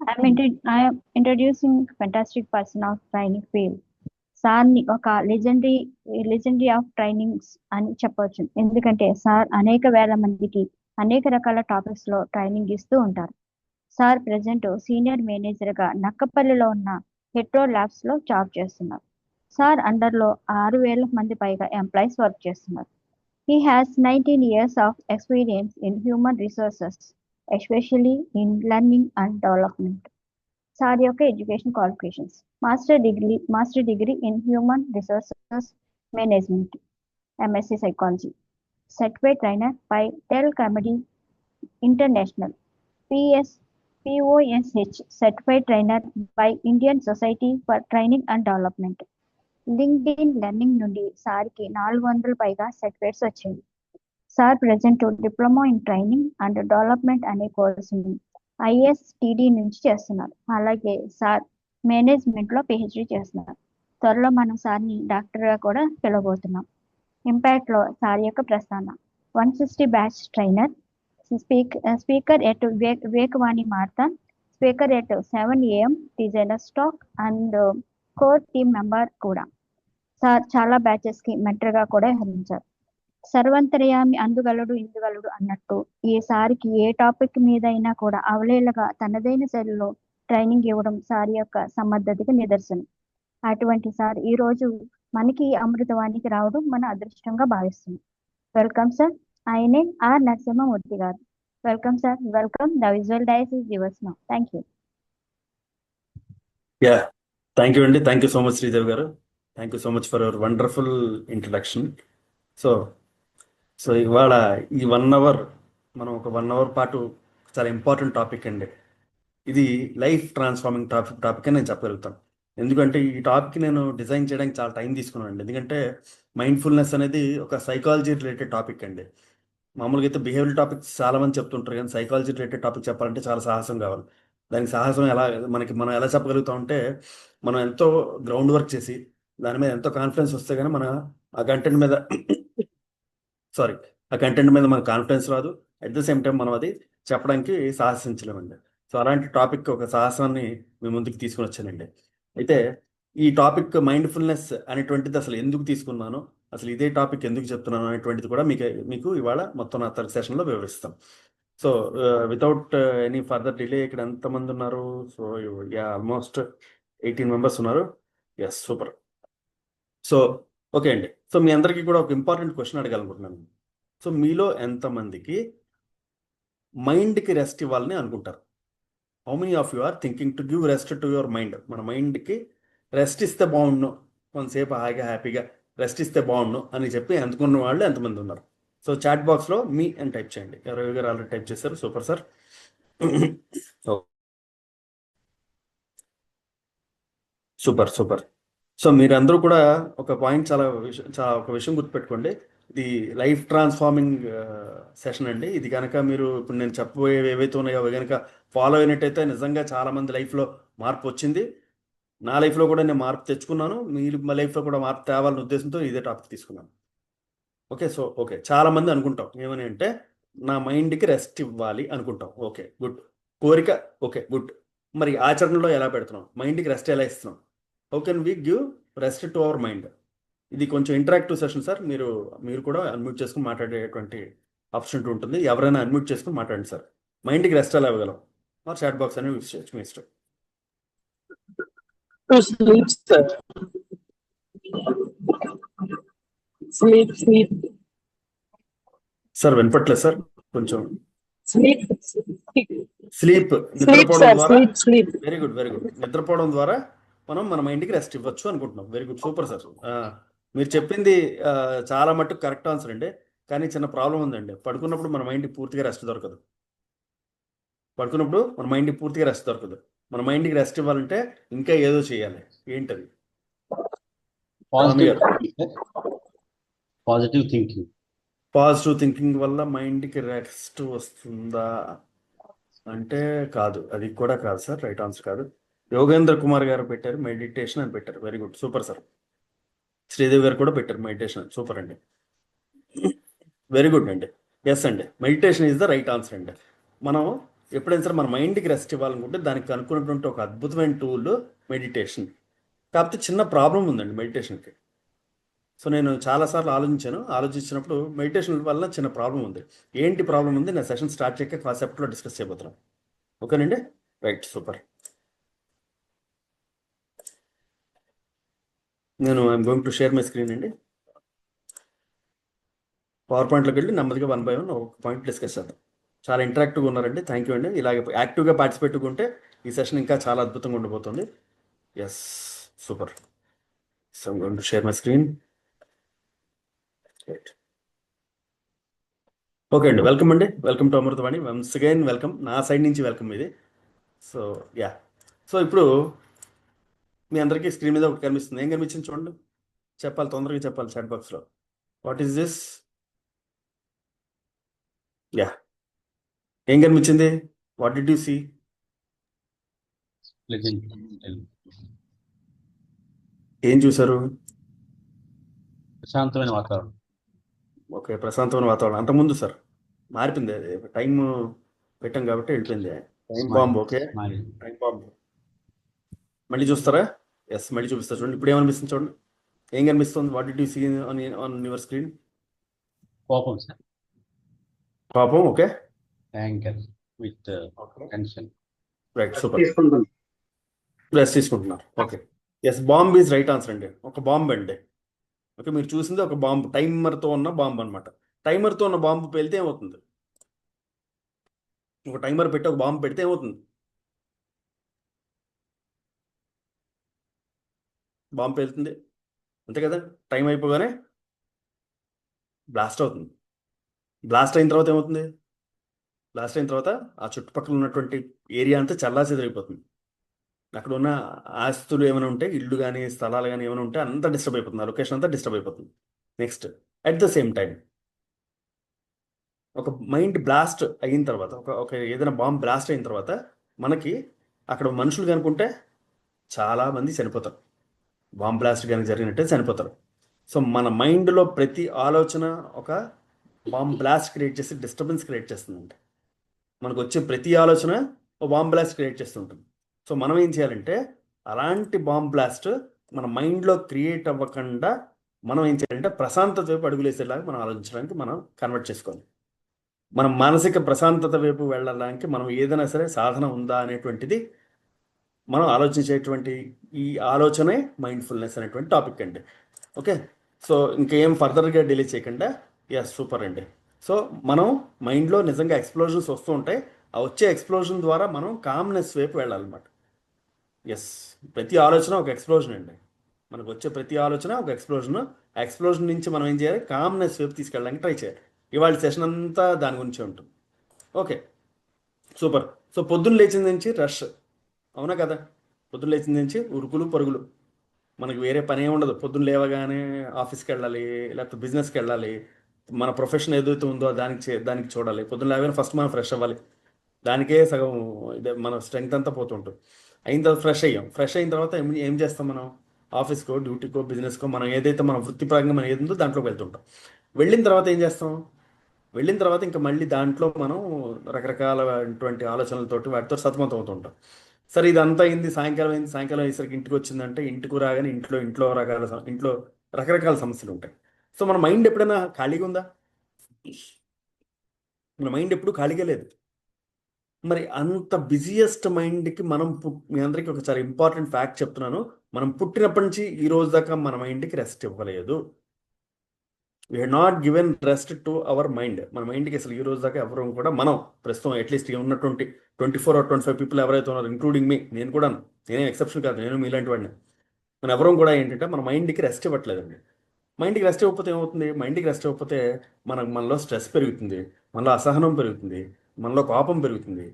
I am introducing fantastic person of training field. సార్ని ఒక legendary of trainings అని చెప్పొచ్చు. ఎందుకంటే సార్ అనేక వేల మందికి అనేక రకాల టాపిక్స్ లో ట్రైనింగ్ ఇస్తూ ఉంటారు. సార్ ప్రెసెంట్ సీనియర్ మేనేజర్ గా నక్కపల్లిలో ఉన్న హెట్రో ల్యాబ్స్ లో జాబ్ చేస్తున్నారు. సార్ అండర్ లో 6,000 మంది పైగా ఎంప్లాయీస్ వర్క్ చేస్తున్నారు. He has 19 years of experience in human resources, especially in learning and development. Sir యొక్క education qualifications master degree in human resources management, MSc psychology, certified trainer by tell comedy international, POSH certified trainer by Indian society for training and development. LinkedIn learning నుండి సార్కి 400 పైగా certificates వచ్చాయి. Sir present diploma in training and development అనే కోర్సుని ISTD నుంచి చేస్తున్నారు. అలాగే sir management లో PhD చేస్తున్నారు. త్వరలో మనం సార్ని డాక్టర్ గా కూడా పిలవబోతున్నాం. ఇంపాక్ట్ లో సార్ యొక్క ప్రస్థానం 160 batch trainer, speaker at Vivekavani marathon, speaker at 7 AM designer stack and core team member కూడా. సార్ చాలా బ్యాచెస్ కి మెంటర్ గా కూడా వ్యవహరించారు. సర్వంతర్యామి అందుగలడు ఇందుగలడు అన్నట్టు ఈసారికి ఏ టాపిక్ మీద అయినా కూడా అవలేలగా తనదైన శైలిలో ట్రైనింగ్ ఇవ్వడం సార్ యొక్క సమర్థతకి నిదర్శనం. అటువంటి సార్ ఈ రోజు మనకి అమృతవాణికి రావడం మన అదృష్టంగా భావిస్తున్నాం. Welcome sir. ఆయనే ఆర్ నరసింహమూర్తి గారు. Welcome sir. Welcome. The visual dais is yours now. Thank you. Thank you అండి. Thank you so much Sridevi గారు. Thank you so much for your wonderful introduction. So ఇవాళ ఈ 1 అవర్ మనం ఒక 1 అవర్ పాటు చాలా ఇంపార్టెంట్ టాపిక్ అండి. ఇది లైఫ్ ట్రాన్స్ఫార్మింగ్ టాపిక్ అని నేను చెప్పగలుగుతాను. ఎందుకంటే ఈ టాపిక్ నేను డిజైన్ చేయడానికి చాలా టైం తీసుకున్నాను అండి. ఎందుకంటే మైండ్ఫుల్నెస్ అనేది ఒక సైకాలజీ రిలేటెడ్ టాపిక్ అండి. మామూలుగా అయితే బిహేవియర్ టాపిక్స్ చాలా మంది చెప్తుంటారు, కానీ సైకాలజీ రిలేటెడ్ టాపిక్ చెప్పాలంటే చాలా సాహసం కావాలి. దానికి సాహసం మనం ఎలా చెప్పగలుగుతాం అంటే, మనం ఎంతో గ్రౌండ్ వర్క్ చేసి దాని మీద ఎంతో కాన్ఫిడెన్స్ వస్తే కానీ మన ఆ కంటెంట్ మీద మనకు కాన్ఫిడెన్స్ రాదు. అట్ ద సేమ్ టైం మనం అది చెప్పడానికి సాహసించలేమండి. సో అలాంటి టాపిక్ ఒక సాహసాన్ని మీ ముందుకు తీసుకుని వచ్చానండి. అయితే ఈ టాపిక్ మైండ్ఫుల్నెస్ అనేటువంటిది అసలు ఎందుకు తీసుకున్నాను, అసలు ఇదే టాపిక్ ఎందుకు చెప్తున్నాను అనేటువంటిది కూడా మీకు ఇవాళ మొత్తం నా థర్డ్ సెషన్లో వివరిస్తాం. So without any further delay, ఇక్కడ ఎంతమంది ఉన్నారు? సో ఆల్మోస్ట్ 18 మెంబర్స్ ఉన్నారు. Yes, super. సో ఓకే అండి. సో మీ అందరికీ కూడా ఒక ఇంపార్టెంట్ క్వశ్చన్ అడగాలనుకుంటున్నాను. సో మీలో ఎంతమందికి మైండ్కి రెస్ట్ ఇవ్వాలని అనుకుంటారు? How many of you are thinking to give rest to your mind? మన మైండ్కి రెస్ట్ ఇస్తే బాగుండు, కొంతసేపు హ్యాపీగా రెస్ట్ ఇస్తే బాగుండు అని చెప్పి అనుకున్న వాళ్ళు ఎంతమంది ఉన్నారు? సో చాట్ బాక్స్లో మీ అని టైప్ చేయండి. రవి గారు ఆల్రెడీ టైప్ చేశారు. Super sir. సూపర్. సో మీరందరూ కూడా ఒక పాయింట్ చాలా ఒక విషయం గుర్తుపెట్టుకోండి. ఇది లైఫ్ ట్రాన్స్ఫార్మింగ్ సెషన్ అండి. ఇది కనుక మీరు ఇప్పుడు నేను చెప్పబోయేవి ఏవైతే ఉన్నాయో అవి కనుక ఫాలో అయినట్టయితే నిజంగా చాలామంది లైఫ్లో మార్పు వచ్చింది. నా లైఫ్లో కూడా నేను మార్పు తెచ్చుకున్నాను. మీరు మా లైఫ్లో కూడా మార్పు తేవాలనే ఉద్దేశంతో ఇదే టాపిక్ తీసుకున్నాను. ఓకే చాలామంది అనుకుంటాం ఏమని అంటే, నా మైండ్కి రెస్ట్ ఇవ్వాలి అనుకుంటాం. Okay good. కోరిక ఓకే గుడ్. మరి ఆచరణలో ఎలా పెడుతున్నాం? మైండ్కి రెస్ట్ ఎలా ఇస్తున్నాం? How can we give rest to our mind? ఇది కొంచెం ఇంటరాక్టివ్ సెషన్ సార్. మీరు కూడా అన్మ్యూట్ చేసుకుని మాట్లాడేటువంటి ఆపర్చునిటీ ఉంటుంది. ఎవరైనా అన్మ్యూట్ చేసుకుని మాట్లాడండి సార్. మైండ్కి రెస్ట్ ఎలా ఇవ్వగలం? ఆర్ చాట్ బాక్స్ అనేది యూస్ చేయొచ్చు, మీ ఇష్టం. సార్ వినపట్లేదు సార్, కొంచెం స్లీప్, నిద్రపోవడం ద్వారా. Very good. నిద్రపోవడం ద్వారా మనం మన మైండ్కి రెస్ట్ ఇవ్వచ్చు అనుకుంటున్నాం. Very good, super sir. మీరు చెప్పింది చాలా మట్టుకు కరెక్ట్ ఆన్సర్ అండి. కానీ చిన్న ప్రాబ్లం ఉందండి. పడుకున్నప్పుడు మన మైండ్కి పూర్తిగా రెస్ట్ దొరకదు. మన మైండ్కి రెస్ట్ ఇవ్వాలంటే ఇంకా ఏదో చేయాలి. ఏంటది? పాజిటివ్ థింకింగ్ వల్ల మైండ్కి రెస్ట్ వస్తుందా అంటే కాదు, అది కూడా కాదు సార్. రైట్ ఆన్సర్ కాదు. యోగేంద్ర కుమార్ గారు పెట్టారు మెడిటేషన్ అని పెట్టారు. Very good, super sir. Sridevi గారు కూడా పెట్టారు మెడిటేషన్. సూపర్ అండి, వెరీ గుడ్ అండి. ఎస్ అండి, meditation is the right answer అండి. మనం ఎప్పుడైనా సరే మన మైండ్కి రెస్ట్ ఇవ్వాలనుకుంటే దానికి అనుకున్నటువంటి ఒక అద్భుతమైన టూల్ మెడిటేషన్. కాకపోతే చిన్న ప్రాబ్లం ఉందండి మెడిటేషన్కి. సో నేను చాలాసార్లు ఆలోచించినప్పుడు మెడిటేషన్ వల్ల చిన్న ప్రాబ్లం ఉంది. ఏంటి ప్రాబ్లం ఉంది? నా సెషన్ స్టార్ట్ చేయక కాన్సెప్ట్లో డిస్కస్ చేయబోతున్నాం. ఓకేనండి, రైట్, సూపర్. నేను I'm going to share my screen అండి. పవర్ పాయింట్లోకి వెళ్ళి నెమ్మదిగా 1 by 1 ఒక పాయింట్ డిస్కస్ చేద్దాం. చాలా ఇంటరాక్టివ్గా ఉన్నారండి, థ్యాంక్ యూ అండి. ఇలాగే యాక్టివ్గా పార్టిసిపేట్ ఉంటే ఈ సెషన్ ఇంకా చాలా అద్భుతంగా ఉండబోతుంది. Yes, super. So I'm going to share my screen. Right, okay అండి, వెల్కమ్ అండి, welcome to Amrutavani. Once again welcome, నా సైడ్ నుంచి వెల్కమ్ ఇది. సో యా, సో ఇప్పుడు మీ అందరికీ స్క్రీన్ మీద ఒకటి కనిపిస్తుంది. ఏం కనిపించింది చూడండి, చెప్పాలి, తొందరగా చెప్పాలి చాట్ బాక్స్లో. What is this? యా, ఏం కనిపించింది? What did you see? ఏం చూసారు? ప్రశాంతమైన వాతావరణం. ఓకే, ప్రశాంతమైన వాతావరణం. అంతకుముందు సార్ మారిపోయింది, అది టైం పెట్టాం కాబట్టి వెళ్ళిపోయింది. Time bomb. Okay, time bomb. మళ్ళీ చూస్తారా? ఎస్, మళ్ళీ చూపిస్తా చూడండి. ఇప్పుడు ఏమనిపిస్తుంది చూడండి, ఏం కనిపిస్తుంది? What did you see on your screen? కోపం సార్. పాపం. Okay, anchor with tension. Right, super. Rest తీసుకుంటున్నారు. Okay, yes, bomb is right answer అండి. ఒక బాంబ్ అండి. ఓకే, మీరు చూసింది ఒక బాంబు, టైమర్తో ఉన్న బాంబు అనమాట. టైమర్తో ఉన్న బాంబు పేలితే ఏమవుతుంది? ఒక టైమర్ పెట్టి ఒక బాంబు పెడితే ఏమవుతుంది? బాంబు పేలుతుంది, అంతే కదా? టైం అయిపోగానే బ్లాస్ట్ అవుతుంది. బ్లాస్ట్ అయిన తర్వాత ఏమవుతుంది? బ్లాస్ట్ అయిన తర్వాత ఆ చుట్టుపక్కల ఉన్నటువంటి ఏరియా అంతా చల్లాచెదరైపోతుంది. అక్కడ ఉన్న ఆస్తులు ఏమైనా ఉంటే, ఇల్లు కానీ స్థలాలు కానీ ఏమైనా ఉంటే అంతా డిస్టర్బ్ అయిపోతుంది, ఆ లొకేషన్ అంతా డిస్టర్బ్ అయిపోతుంది. Next, at the same time ఒక మైండ్ బ్లాస్ట్ అయిన తర్వాత, ఒక ఏదైనా బాంబ్ బ్లాస్ట్ అయిన తర్వాత మనకి అక్కడ మనుషులు కనుకుంటే చాలామంది చనిపోతారు. బాంబ్ బ్లాస్ట్ కనుక జరిగినట్టే చనిపోతారు. సో మన మైండ్లో ప్రతి ఆలోచన ఒక బాంబ్ బ్లాస్ట్ క్రియేట్ చేసి డిస్టర్బెన్స్ క్రియేట్ చేస్తుందంట. మనకు వచ్చే ప్రతి ఆలోచన ఒక బాంబ్ బ్లాస్ట్ క్రియేట్ చేస్తుంటుంది. సో మనం ఏం చేయాలంటే అలాంటి బాంబ్ బ్లాస్ట్ మన మైండ్లో క్రియేట్ అవ్వకుండా మనం ఏం చేయాలంటే ప్రశాంతత వైపు అడుగులేసేలాగా మనం ఆలోచించడానికి మనం కన్వర్ట్ చేసుకోవాలి. మనం మానసిక ప్రశాంతత వైపు వెళ్ళడానికి మనం ఏదైనా సరే సాధన ఉందా అనేటువంటిది మనం ఆలోచించేటువంటి ఈ ఆలోచనే మైండ్ఫుల్నెస్ అనేటువంటి టాపిక్ అండి. ఓకే, సో ఇంకేం ఫర్దర్గా డిలే చేయకుండా, ఎస్, సూపర్ అండి. సో మనం మైండ్లో నిజంగా ఎక్స్ప్లోజన్స్ వస్తూ ఉంటాయి. ఆ వచ్చే ఎక్స్ప్లోజన్ ద్వారా మనం కామ్నెస్ వైపు వెళ్ళాలన్నమాట. ఎస్, ప్రతి ఆలోచన ఒక ఎక్స్ప్లోజన్ అండి. మనకు వచ్చే ప్రతి ఆలోచన ఒక ఎక్స్ప్లోజన్. ఆ ఎక్స్ప్లోజన్ నుంచి మనం ఏం చేయాలి? కామ్నెస్ వైపు తీసుకెళ్ళడానికి ట్రై చేయాలి. ఇవాళ సెషన్ అంతా దాని గురించే ఉంటుంది. Okay, super. సో పొద్దున్న లేచిన నుంచి రష్, అవునా కదా? పొద్దున్న లేచిన నుంచి ఉరుకులు పరుగులు, మనకి వేరే పని ఏమి ఉండదు. పొద్దున్న లేవగానే ఆఫీస్కి వెళ్ళాలి, లేకపోతే బిజినెస్కి వెళ్ళాలి, మన ప్రొఫెషన్ ఏదైతే ఉందో దానికి చూడాలి. పొద్దున్న లేవగానే ఫస్ట్ మనం ఫ్రెష్ అవ్వాలి, దానికే సగం ఇదే మన స్ట్రెంగ్త్ అంతా పోతుంటుంది. అయిన తర్వాత ఫ్రెష్ అయిన తర్వాత ఏం చేస్తాం మనం? ఆఫీస్కో, డ్యూటీకో, బిజినెస్కో, మనం ఏదైతే మన వృత్తిపరంగా మనం ఏది ఉందో దాంట్లోకి వెళ్తుంటాం. వెళ్ళిన తర్వాత ఏం చేస్తాం? వెళ్ళిన తర్వాత ఇంకా మళ్ళీ దాంట్లో మనం రకరకాలటువంటి ఆలోచనలతోటి వాటితో సతమతం అవుతుంటాం. సరే, ఇదంతా అయింది, సాయంకాలం అయింది. సాయంకాలం అయ్యేసరికి ఇంటికి వచ్చిందంటే ఇంటికి రాగానే ఇంట్లో రకరకాల సమస్యలు ఉంటాయి. సో మన మైండ్ ఎప్పుడైనా ఖాళీగా ఉందా? మన మైండ్ ఎప్పుడు ఖాళీగా లేదు. మరి అంత బిజియెస్ట్ మైండ్కి మీ అందరికీ ఒక చాలా ఇంపార్టెంట్ ఫ్యాక్ట్ చెప్తున్నాను. మనం పుట్టినప్పటి నుంచి ఈ రోజు దాకా మన మైండ్కి రెస్ట్ ఇవ్వలేదు. We had not given rest to our mind. మన మైండ్కి అసలు ఈ రోజు దాకా ఎవరు కూడా, మనం ప్రస్తుతం అట్లీస్ట్ ఉన్నటువంటి 24 or 25 పీపుల్ ఎవరైతే ఉన్నారో, ఇంక్లూడింగ్ మీ, నేనే ఎక్సెప్షన్ కాదు, నేను మీలాంటి వాడిని. మన ఎవరం కూడా ఏంటంటే మన మైండ్కి రెస్ట్ ఇవ్వట్లేదండి. మైండ్కి రెస్ట్ ఇవ్వకపోతే ఏమవుతుంది? మైండ్కి రెస్ట్ ఇవ్వకపోతే మనలో స్ట్రెస్ పెరుగుతుంది, మనలో అసహనం పెరుగుతుంది, మనలో కోపం పెరుగుతుంది.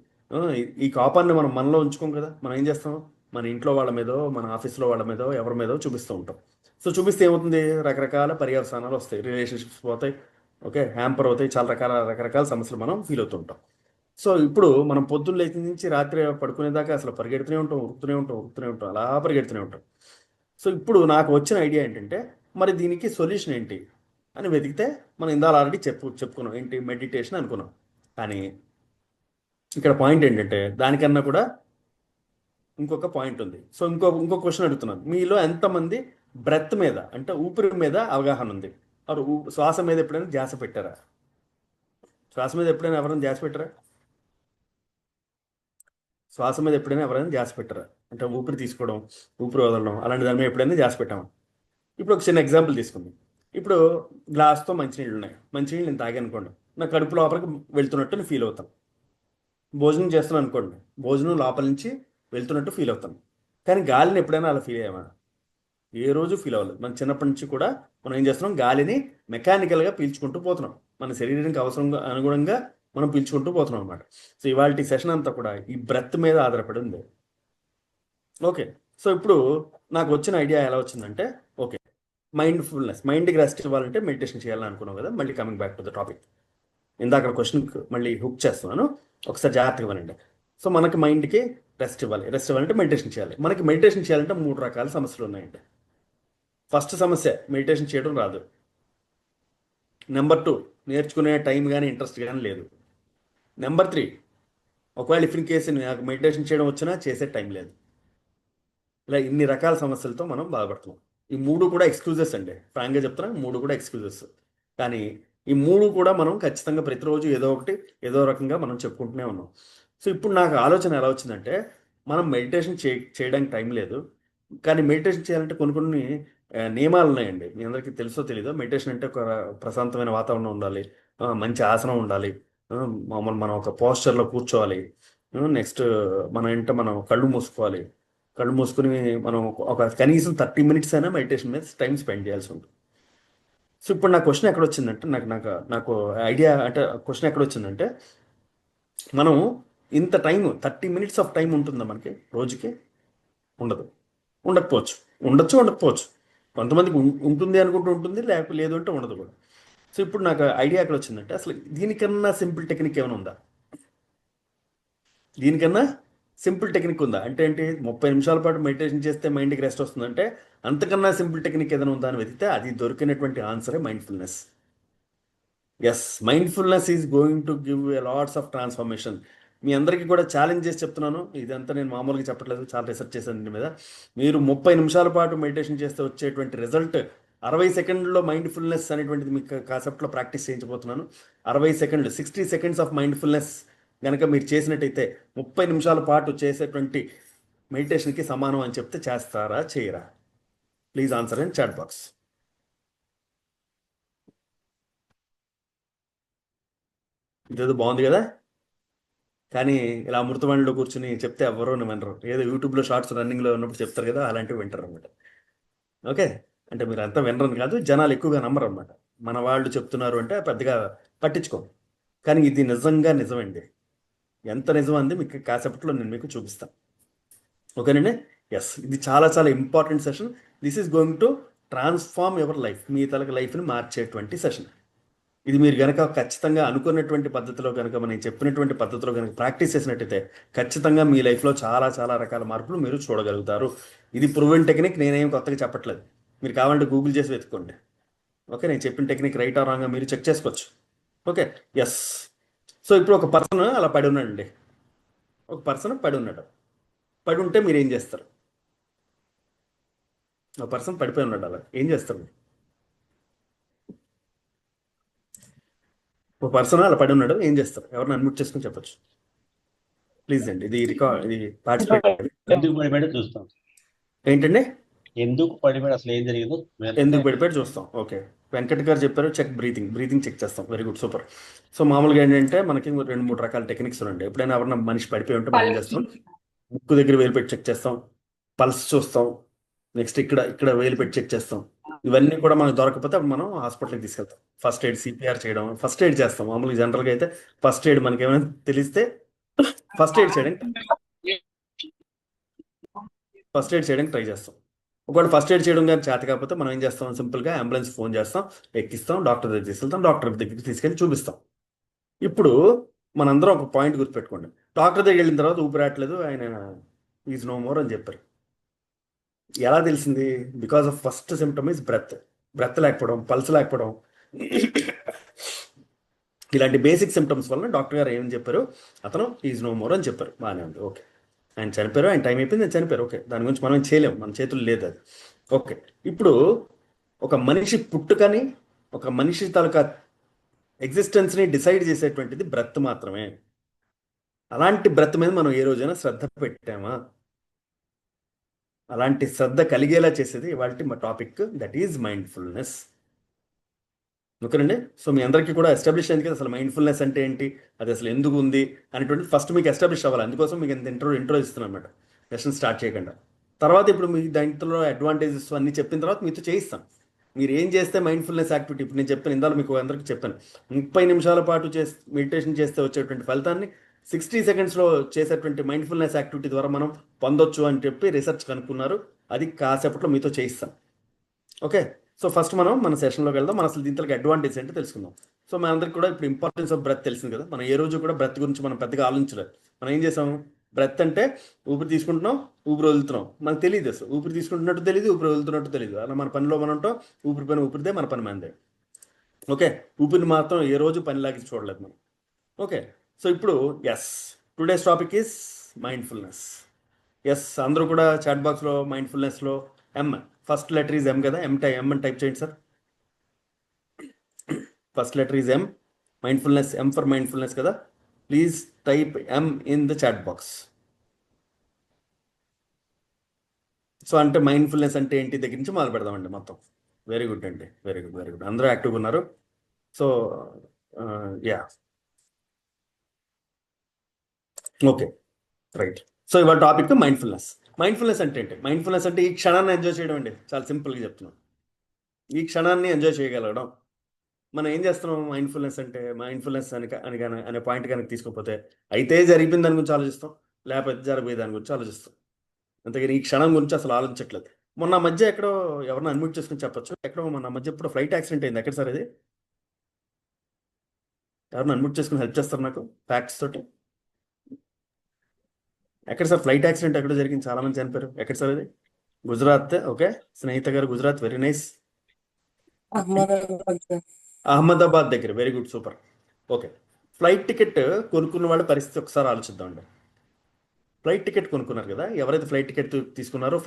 ఈ కోపాన్ని మనం మనలో ఉంచుకోం కదా. మనం ఏం చేస్తాం? మన ఇంట్లో వాళ్ళ మీదో, మన ఆఫీస్లో వాళ్ళ మీదో, ఎవరి మీదో చూపిస్తూ ఉంటాం. సో చూపిస్తే ఏమవుతుంది? రకరకాల పర్యవసానాలు వస్తాయి, రిలేషన్షిప్స్ పోతాయి, ఓకే, హ్యాంపర్ అవుతాయి, చాలా రకరకాల సమస్యలు మనం ఫీల్ అవుతుంటాం. సో ఇప్పుడు మనం పొద్దున్న లేచి నుంచి రాత్రి పడుకునేదాకా అసలు పరిగెడుతూనే ఉంటాం, అలా పరిగెడుతూనే ఉంటాం. సో ఇప్పుడు నాకు వచ్చిన ఐడియా ఏంటంటే, మరి దీనికి సొల్యూషన్ ఏంటి అని వెతికితే, మనం ఇందాక ఆల్రెడీ చెప్పుకున్నాం, ఏంటి? మెడిటేషన్ అనుకున్నాం. కానీ ఇక్కడ పాయింట్ ఏంటంటే దానికన్నా కూడా ఇంకొక పాయింట్ ఉంది. సో ఇంకో క్వశ్చన్ అడుగుతున్నాను, మీలో ఎంతమంది బ్రెత్ మీద అంటే ఊపిరి మీద అవగాహన ఉంది? శ్వాస మీద ఎప్పుడైనా ధ్యాస పెట్టారా? శ్వాస మీద ఎప్పుడైనా ఎవరైనా ధ్యాస పెట్టారా? శ్వాస మీద ఎప్పుడైనా ఎవరైనా ధ్యాస పెట్టారా? అంటే ఊపిరి తీసుకోవడం, ఊపిరి వదలడం, అలాంటి దాని మీద ఎప్పుడైనా ధ్యాస పెట్టామా? ఇప్పుడు ఒక చిన్న ఎగ్జాంపుల్ తీసుకుందాం. ఇప్పుడు గ్లాస్తో మంచినీళ్ళు ఉన్నాయి, మంచినీళ్ళు నేను తాగాను అనుకోండి, నా కడుపు లోపలికి వెళ్తున్నట్టు నేను ఫీల్ అవుతాను. భోజనం చేస్తున్నాను అనుకోండి, భోజనం లోపల నుంచి వెళ్తున్నట్టు ఫీల్ అవుతాను. కానీ గాలిని ఎప్పుడైనా అలా ఫీల్ అయ్యామా? ఏ రోజు ఫీల్ అవ్వలేదు. మన చిన్నప్పటి నుంచి కూడా మనం ఏం చేస్తున్నాం, గాలిని మెకానికల్గా పీల్చుకుంటూ పోతున్నాం, మన శరీరానికి అవసరంగా అనుగుణంగా మనం పీల్చుకుంటూ పోతున్నాం అనమాట. సో ఇవాళ సెషన్ అంతా కూడా ఈ బ్రెత్ మీద ఆధారపడి ఉంది. ఓకే, సో ఇప్పుడు నాకు వచ్చిన ఐడియా ఎలా వచ్చిందంటే, ఓకే మైండ్ఫుల్నెస్, మైండ్కి రెస్ట్ ఇవ్వాలంటే మెడిటేషన్ చేయాలని అనుకున్నాం కదా. మళ్ళీ coming back to the topic, ఇందాక క్వశ్చన్ మళ్ళీ హుక్ చేస్తున్నాను, ఒకసారి జాగ్రత్తగా వినండి. సో మనకి మైండ్కి రెస్ట్ ఇవ్వాలంటే మెడిటేషన్ చేయాలి. మనకి మెడిటేషన్ చేయాలంటే 3 రకాల సమస్యలు ఉన్నాయండి. ఫస్ట్ సమస్య, మెడిటేషన్ చేయడం రాదు. నెంబర్ 2, నేర్చుకునే టైం కానీ ఇంట్రెస్ట్ కానీ లేదు. నెంబర్ 3, ఒకవేళ ఇఫ్ ఇన్ కేసు నాకు మెడిటేషన్ చేయడం వచ్చినా చేసే టైం లేదు. ఇలా ఇన్ని రకాల సమస్యలతో మనం బాధపడుతున్నాం. ఈ 3 కూడా ఎక్స్క్యూజెస్ అండి, ఫ్రాంక్గా చెప్తున్నా, 3 కూడా ఎక్స్క్యూజెస్. కానీ ఈ 3 కూడా మనం ఖచ్చితంగా ప్రతిరోజు ఏదో రకంగా మనం చెప్పుకుంటూనే ఉన్నాం. సో ఇప్పుడు నాకు ఆలోచన ఎలా వచ్చిందంటే, మనం మెడిటేషన్ చేయడానికి టైం లేదు, కానీ మెడిటేషన్ చేయాలంటే కొన్ని నియమాలు ఉన్నాయండి. మీ అందరికీ తెలుసో తెలీదో, మెడిటేషన్ అంటే ఒక ప్రశాంతమైన వాతావరణం ఉండాలి, మంచి ఆసనం ఉండాలి, మామూలు మనం ఒక పోస్చర్లో కూర్చోవాలి, నెక్స్ట్ మనం కళ్ళు మూసుకోవాలి, కళ్ళు మూసుకుని మనం ఒక కనీసం 30 minutes అయినా మెడిటేషన్ మీద టైం స్పెండ్ చేయాల్సి ఉంటుంది. సో ఇప్పుడు నా క్వశ్చన్ ఎక్కడ వచ్చిందంటే, నాకు ఐడియా అంటే క్వశ్చన్ ఎక్కడ వచ్చిందంటే, మనం ఇంత టైం 30 minutes ఆఫ్ టైం ఉంటుందా మనకి రోజుకి? ఉండకపోవచ్చు. కొంతమందికి ఉంటుంది అనుకుంటూ ఉంటుంది, లేకపోతే లేదు అంటే ఉండదు కూడా. సో ఇప్పుడు నాకు ఐడియా ఎక్కడ వచ్చిందంటే, అసలు దీనికన్నా సింపుల్ టెక్నిక్ ఏమైనా ఉందా? దీనికన్నా సింపుల్ టెక్నిక్ ఉందా అంటే ఏంటి? 30 నిమిషాల పాటు మెడిటేషన్ చేస్తే మైండ్కి రెస్ట్ వస్తుందంటే అంతకన్నా సింపుల్ టెక్నిక్ ఏదైనా ఉందా అని వెతికితే అది దొరికినటువంటి ఆన్సరే mindfulness. Yes, mindfulness is going to give a lots of transformation. మీ అందరికీ కూడా ఛాలెంజ్ చేసి చెప్తున్నాను, ఇదంతా నేను మామూలుగా చెప్పట్లేదు, చాలా రీసెర్చ్ చేశాను దీని మీద. మీరు 30 నిమిషాల పాటు మెడిటేషన్ చేస్తే వచ్చేటువంటి రిజల్ట్ 60 సెకండ్లో మైండ్ఫుల్నెస్ అనేటువంటిది మీకు కాన్సెప్ట్లో ప్రాక్టీస్ చేయించబోతున్నాను. 60 సెకండ్లు, 60 seconds ఆఫ్ మైండ్ఫుల్నెస్ కనుక మీరు చేసినట్టయితే 30 నిమిషాల పాటు చేసేటువంటి మెడిటేషన్కి సమానం అని చెప్తే చేస్తారా చేయరా? Please answer in chat box. ఇదేదో బాగుంది కదా, కానీ ఇలా అమృతవాణిలో కూర్చుని చెప్తే ఎవరో వినరు. ఏదో యూట్యూబ్లో షార్ట్స్ రన్నింగ్లో ఉన్నప్పుడు చెప్తారు కదా, అలాంటివి వింటారు అనమాట. ఓకే, అంటే మీరు అంతా వినరని కాదు, జనాలు ఎక్కువగా నమ్మరు అనమాట. మన వాళ్ళు చెప్తున్నారు అంటే పెద్దగా పట్టించుకోండి, కానీ ఇది నిజంగా నిజమండి. ఎంత నిజం అంది మీకు కాసేపట్లో నేను మీకు చూపిస్తాను. ఓకేనండి. ఎస్, ఇది చాలా చాలా important session. This is going to transform your life. మీ లైఫ్ని మార్చేటువంటి సెషన్ ఇది. మీరు కనుక ఖచ్చితంగా అనుకున్నటువంటి పద్ధతిలో కనుక మనం చెప్పినటువంటి పద్ధతిలో కనుక ప్రాక్టీస్ చేసినట్టయితే ఖచ్చితంగా మీ లైఫ్లో చాలా చాలా రకాల మార్పులు మీరు చూడగలుగుతారు. ఇది ప్రూవెన్ టెక్నిక్, నేనేం కొత్తగా చెప్పట్లేదు. మీరు కావాలంటే గూగుల్ చేసి వెతుక్కోండి. ఓకే, నేను చెప్పిన టెక్నిక్ రైట్ ఆర్ రాంగ్ మీరు చెక్ చేసుకోవచ్చు. Okay, yes. సో ఇప్పుడు ఒక పర్సన్ అలా పడి ఉన్నాడండి, ఒక పర్సన్ పడి ఉన్నాడు. పడి ఉంటే మీరు ఏం చేస్తారు? ఒక పర్సన్ పడిపోయి ఉన్నాడు, అలా ఏం చేస్తారు? ఒక పర్సన్ అలా పడి ఉన్నాడు, ఏం చేస్తారు? ఎవరిని అన్మ్యూట్ చేసుకుని చెప్పొచ్చు ప్లీజ్ అండి. ఇది పార్టిసిపేట్ ఎందుకు పడిపోయాడో చూస్తాం. ఏంటండి? ఎందుకు పడిపోయాడు, అసలు ఏం జరిగిందో ఎందుకు పడిపోయాడు చూస్తాం. ఓకే, వెంకట్ గారు చెప్పారు చెక్ బ్రీతింగ్ చెక్ చేస్తాం. Very good, super. సో మామూలుగా ఏంటంటే మనకి 2-3 రకాల టెక్నిక్స్ ఉన్నాయి. ఎప్పుడైనా ఎవరైనా మనిషి పడిపోయి ఉంటే మనం ఏం చేస్తాం? ముక్కు దగ్గర వేలు పెట్టి చెక్ చేస్తాం, పల్స్ చూస్తాం, నెక్స్ట్ ఇక్కడ వేలు పెట్టి చెక్ చేస్తాం. ఇవన్నీ కూడా మనకు దొరకకపోతే అప్పుడు మనం హాస్పిటల్కి తీసుకెళ్తాం. ఫస్ట్ ఎయిడ్, సిపిఆర్ చేయడం, ఫస్ట్ ఎయిడ్ చేస్తాం. మామూలుగా జనరల్గా అయితే ఫస్ట్ ఎయిడ్ మనకి ఏమైనా తెలిస్తే ఫస్ట్ ఎయిడ్ చేయడానికి ట్రై చేస్తాం. ఒకవేళ ఫస్ట్ ఎయిడ్ చేయడం కానీ చేత కాకపోతే మనం ఏం చేస్తాం? సింపుల్గా అంబులెన్స్ ఫోన్ చేస్తాం, ఎక్కిస్తాం, డాక్టర్ దగ్గర తీసుకెళ్తాం, డాక్టర్ దగ్గరికి తీసుకెళ్ళి చూపిస్తాం. ఇప్పుడు మనందరం ఒక పాయింట్ గుర్తుపెట్టుకోండి, డాక్టర్ దగ్గర వెళ్ళిన తర్వాత ఊపిరాట్లేదు, ఆయన ఈజ్ నో మోర్ అని చెప్పారు. ఎలా తెలిసింది? Because of first symptom is breath లేకపోవడం, పల్స్ లేకపోవడం. ఇలాంటి బేసిక్ సిమ్టమ్స్ వల్ల డాక్టర్ గారు ఏమని చెప్పారు, అతను ఈజ్ నో మోర్ అని చెప్పారు. బాగానే ఉంది, ఓకే. ఆయన చనిపోయారు, ఆయన టైం అయిపోయింది, ఆయన చనిపోయారు, ఓకే. దాని గురించి మనం చేయలేము, మన చేతులు లేదు అది, ఓకే. ఇప్పుడు ఒక మనిషి పుట్టుకని, ఒక మనిషి తాలూకా ఎగ్జిస్టెన్స్ని డిసైడ్ చేసేటువంటిది బ్రెత్ మాత్రమే. అలాంటి బ్రెత్ మీద మనం ఏ రోజైనా శ్రద్ధ పెట్టామా? అలాంటి శ్రద్ధ కలిగేలా చేసేది ఇవాళ మా టాపిక్, దట్ ఈజ్ మైండ్ఫుల్నెస్. ఓకేనండి. సో మీ అందరికీ కూడా ఎస్టాబ్లిష్ అయింది కదా అసలు మైండ్ఫుల్నెస్ అంటే ఏంటి, అది అసలు ఎందుకు ఉంది అనేటువంటి ఫస్ట్ మీకు ఎస్టాబ్లిష్ అవ్వాలి. అందుకోసం మీకు ఇంత ఇంట్రో ఇస్తున్నాను అనమాట, లెసన్ స్టార్ట్ చేయకుండా. తర్వాత ఇప్పుడు మీకు దాంట్లో అడ్వాంటేజెస్ అన్ని చెప్పిన తర్వాత మీతో చేయిస్తాను. మీరు ఏం చేస్తే మైండ్ఫుల్నెస్ యాక్టివిటీ, ఇప్పుడు నేను చెప్పాను, ఇందాక మీకు అందరికీ చెప్పాను, 30 నిమిషాల పాటు మెడిటేషన్ చేస్తే వచ్చేటువంటి ఫలితాన్ని 60 సెకండ్స్లో చేసేటువంటి మైండ్ఫుల్నెస్ యాక్టివిటీ ద్వారా మనం పొందొచ్చు అని చెప్పి రీసెర్చ్ కనుక్కున్నారు. అది కాసేపట్లో మీతో చేయిస్తాను, ఓకే. సో ఫస్ట్ మనం మన సెషన్లోకి వెళ్దాం. మనం అసలు దీంట్లో అడ్వాంటేజ్ ఏంటో తెలుసుకుందాం. సో మన అందరికి కూడా ఇప్పుడు ఇంపార్టెన్స్ ఆఫ్ బ్రెత్ తెలిసింది కదా. మనం ఏ రోజు కూడా బ్రెత్ గురించి మనం పెద్దగా ఆలోచించలేదు. మనం ఏం చేసాం, బ్రెత్ అంటే ఊపిరి తీసుకుంటున్నాం, ఊపిరి వదులుతున్నాం, మనకు తెలియదు అసలు. ఊపిరి తీసుకుంటున్నట్టు తెలియదు, ఊపిరి వదులుతున్నట్టు తెలియదు. అలా మన పనిలో మనం ఉంటాం, ఊపిరి పని ఊపిరిదే, మన పని మనదే, ఓకే. ఊపిరిని మాత్రం ఏ రోజు పనిలాగి చూడలేదు మనం, ఓకే. సో ఇప్పుడు టుడేస్ టాపిక్ ఈస్ మైండ్ఫుల్నెస్. అందరూ కూడా చాట్ బాక్స్లో మైండ్ఫుల్నెస్లో ఫస్ట్ లెటర్ ఈజ్ ఎం కదా, ఎం అని టైప్ చేయండి sir. First letter is M, mindfulness, M for mindfulness కదా. Please type M in the chat box. So అంటే మైండ్ఫుల్నెస్ అంటే ఏంటి దగ్గర నుంచి మొదలు పెడదామండి మొత్తం. వెరీ గుడ్ అండి, వెరీ గుడ్. అందరూ యాక్టివ్గా ఉన్నారు. So okay, right. సో ఇవాళ టాపిక్ మైండ్ఫుల్నెస్. మైండ్ఫుల్నెస్ అంటే ఏంటి? మైండ్ఫుల్నెస్ అంటే ఈ క్షణాన్ని ఎంజాయ్ చేయడం అండి. చాలా సింపుల్గా చెప్తున్నాం, ఈ క్షణాన్ని ఎంజాయ్ చేయగలగడం. మనం ఏం చేస్తున్నాం మైండ్ఫుల్నెస్ అంటే, మైండ్ఫుల్నెస్ అనే పాయింట్ కనుక తీసుకోకపోతే, అయితే జరిగిపోయిన దాని గురించి ఆలోచిస్తాం, లేకపోతే జరగబోయే దాని గురించి ఆలోచిస్తాం. అంతేగాని ఈ క్షణం గురించి అసలు ఆలోచించట్లేదు. మొన్న మధ్య ఎక్కడో ఎవరిని అన్మ్యూట్ చేసుకుని చెప్పొచ్చు, ఎక్కడో మొన్న మధ్య ఎప్పుడు ఫ్లైట్ యాక్సిడెంట్ అయింది. ఎక్కడ సార్ అది? ఎవరిని అన్మ్యూట్ చేసుకుని హెల్ప్ చేస్తారు నాకు ఫ్యాక్ట్స్ తోటి? ఎక్కడ సార్ ఫ్లైట్ యాక్సిడెంట్ ఎక్కడ జరిగింది, చాలా మంది చనిపోయారు, ఎక్కడ సార్ అది? గుజరాత్, ఓకే. స్నేహిత గారు గుజరాత్, వెరీ నైస్. అహ్మదాబాద్ దగ్గర, very good, super, okay. Flight ticket కొనుక్కున్న వాళ్ళ పరిస్థితి ఒకసారి ఆలోచిద్దామండి. ఫ్లైట్ టికెట్ కొనుక్కున్నారు కదా, ఎవరైతే ఫ్లైట్ టికెట్ తీసుకున్నారో,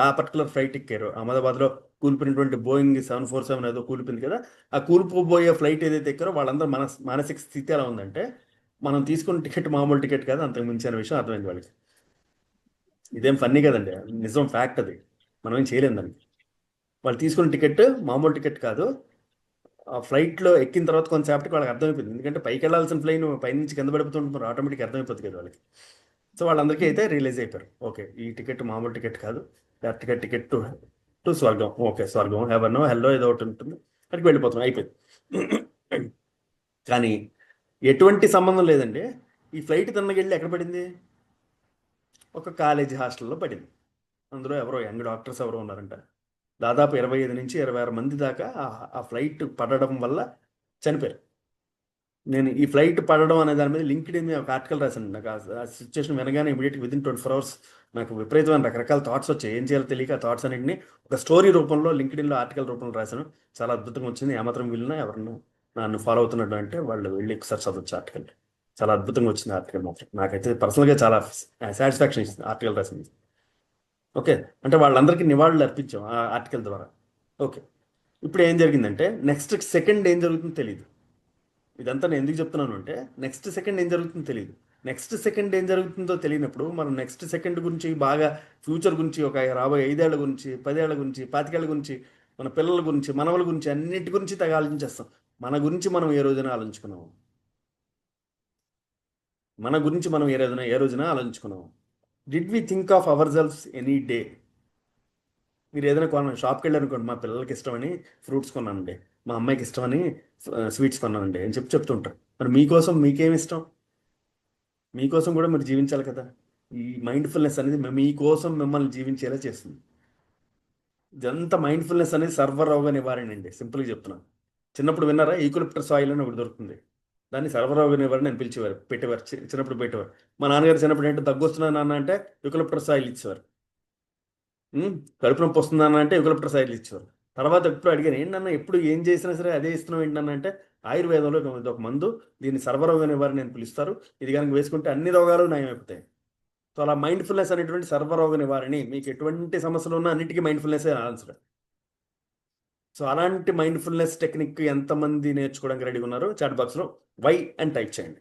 ఆ పర్టికులర్ ఫ్లైట్ ఎక్కారో, అహ్మదాబాద్లో కూలిపోయినటువంటి బోయింగ్ 747 ఏదో కూలిపోయింది కదా, ఆ కూలిపోబోయే ఫ్లైట్ ఏదైతే ఎక్కారో వాళ్ళందరూ మానసిక స్థితి ఎలా ఉందంటే, మనం తీసుకున్న టికెట్ మామూలు టికెట్ కాదు, అంతకు మించిన విషయం అర్థమైంది వాళ్ళకి. ఇదేం ఫన్నీ కదండి, నిజం, ఫ్యాక్ట్ అది, మనం ఏం చేయలేం దానికి. వాళ్ళు తీసుకున్న టికెట్ మామూలు టికెట్ కాదు. ఆ ఫ్లైట్లో ఎక్కిన తర్వాత కొంతసేపటికి వాళ్ళకి అర్థమైపోయింది, ఎందుకంటే పైకి వెళ్ళాల్సిన ఫ్లైన్ పైనుంచి కింద పడిపోతుంటే ఆటోమేటిక్గా అర్థమైపోతుంది కదా వాళ్ళకి. సో వాళ్ళందరికీ అయితే రిలీజ్ అయిపోయారు, ఓకే, ఈ టికెట్ మామూలు టికెట్ కాదు, టికెట్ టు స్వర్గం, ఓకే, స్వర్గం, హెవెనో హెల్లో ఏదో ఒకటి ఉంటుంది, అక్కడికి వెళ్ళిపోతున్నాం, అయిపోయింది. కానీ ఎటువంటి సంబంధం లేదండి, ఈ ఫ్లైట్ తనకెళ్ళి ఎక్కడ పడింది? ఒక కాలేజీ హాస్టల్లో పడింది. అందులో ఎవరో యంగ్ డాక్టర్స్ ఎవరో ఉన్నారంట. దాదాపు 25 నుంచి 26 మంది దాకా ఆ ఫ్లైట్ పడడం వల్ల చనిపోయారు. నేను ఈ ఫ్లైట్ పడడం అనే దాని మీద లింక్డ్ఇన్ మీద ఒక ఆర్టికల్ రాశాను. నాకు ఆ సిచ్యువేషన్ వినగానే ఇమీడియట్గా విదిన్ 24 hours నాకు విపరీతమైన రకరకాల థాట్స్ వచ్చాయి. ఏం చేయాలో తెలియక ఆ థాట్స్ అన్నింటినీ ఒక స్టోరీ రూపంలో లింక్డ్ఇన్లో ఆర్టికల్ రూపంలో రాశాను. చాలా అద్భుతంగా వచ్చింది. ఏమాత్రం వీళ్ళని ఎవరన్నా నన్ను ఫాలో అవుతున్నట్టు అంటే వాళ్ళు వెళ్ళి ఒకసారి చదవచ్చు ఆర్టికల్. చాలా అద్భుతంగా వచ్చింది ఆర్టికల్ మాత్రం. నాకైతే పర్సనల్గా చాలా సాటిస్ఫాక్షన్ ఇస్తుంది ఆర్టికల్ రాసింది, ఓకే. అంటే వాళ్ళందరికీ నివాళులు అర్పించాం ఆ ఆర్టికల్ ద్వారా, ఓకే. ఇప్పుడు ఏం జరిగిందంటే నెక్స్ట్ సెకండ్ ఏం జరుగుతుందో తెలియదు. ఇదంతా నేను ఎందుకు చెప్తున్నాను అంటే, నెక్స్ట్ సెకండ్ ఏం జరుగుతుందో తెలియదు. నెక్స్ట్ సెకండ్ ఏం జరుగుతుందో తెలియనప్పుడు మనం నెక్స్ట్ సెకండ్ గురించి బాగా ఫ్యూచర్ గురించి, ఒక రాబోయే 5 ఏళ్ల గురించి, 10 ఏళ్ల గురించి, 25 ఏళ్ల గురించి, మన పిల్లల గురించి, మనవల గురించి, అన్నిటి గురించి తెగ ఆలోచించేస్తాం. మన గురించి మనం ఏ రోజున ఆలోచించుకున్నాము? మన గురించి మనం ఏ రోజున ఆలోచించుకున్నాము? Did we think of our selfs any day? మీరు ఏదైనా షాప్కి వెళ్ళారనుకోండి, మా పిల్లలకి ఇష్టమని ఫ్రూట్స్ కొన్నానండి, మా అమ్మాయికి ఇష్టమని స్వీట్స్ కొన్నానండి అని చెప్తుంటారు. మరి మీకోసం మీకేమి ఇష్టం? మీకోసం కూడా మీరు జీవించాలి కదా. ఈ మైండ్ఫుల్నెస్ అనేది మీకోసం మిమ్మల్ని జీవించేలా చేస్తుంది. ఇదంతా మైండ్ఫుల్నెస్ అనేది సర్వరోగ నివారణ అండి, సింపుల్గా చెప్తున్నాను. చిన్నప్పుడు విన్నారా, ఈక్వలిప్టస్ ఆయిల్ అని ఒకటి దొరుకుతుంది, దాన్ని సర్వరోగ నివారణ అని పెట్టేవారు చిన్నప్పుడు పెట్టేవారు. మా నాన్నగారు చిన్నప్పుడు ఏంటంటే దగ్గు వస్తున్నా నాన్న అంటే యూకలిప్టస్ ఆయిల్ ఇచ్చేవారు. కడుపు నొప్పి వస్తుందన్న అంటే యూకలిప్టస్ ఆయిల్ ఇచ్చేవారు. తర్వాత ఎప్పుడు అడిగాను, ఏంటన్నా ఎప్పుడు ఏం చేసినా సరే అదే ఇస్తున్నావు ఏంటన్నా అంటే, ఆయుర్వేదంలో ఇది ఒక మందు, దీన్ని సర్వరోగ నివారణ అని పిలుస్తారు. ఇది కనుక వేసుకుంటే అన్ని రోగాలు నయమైపోతాయి. సో అలా మైండ్ఫుల్నెస్ అనేటువంటి సర్వరోగ నివారణి. మీకు ఎటువంటి సమస్యలు ఉన్నా అన్నిటికీ మైండ్ఫుల్నెస్ ఆన్సర్. సో అలాంటి మైండ్ఫుల్నెస్ టెక్నిక్ ఎంతమంది నేర్చుకోవడానికి రెడీగా ఉన్నారు? చాట్ బాక్స్లో వై అని టైప్ చేయండి.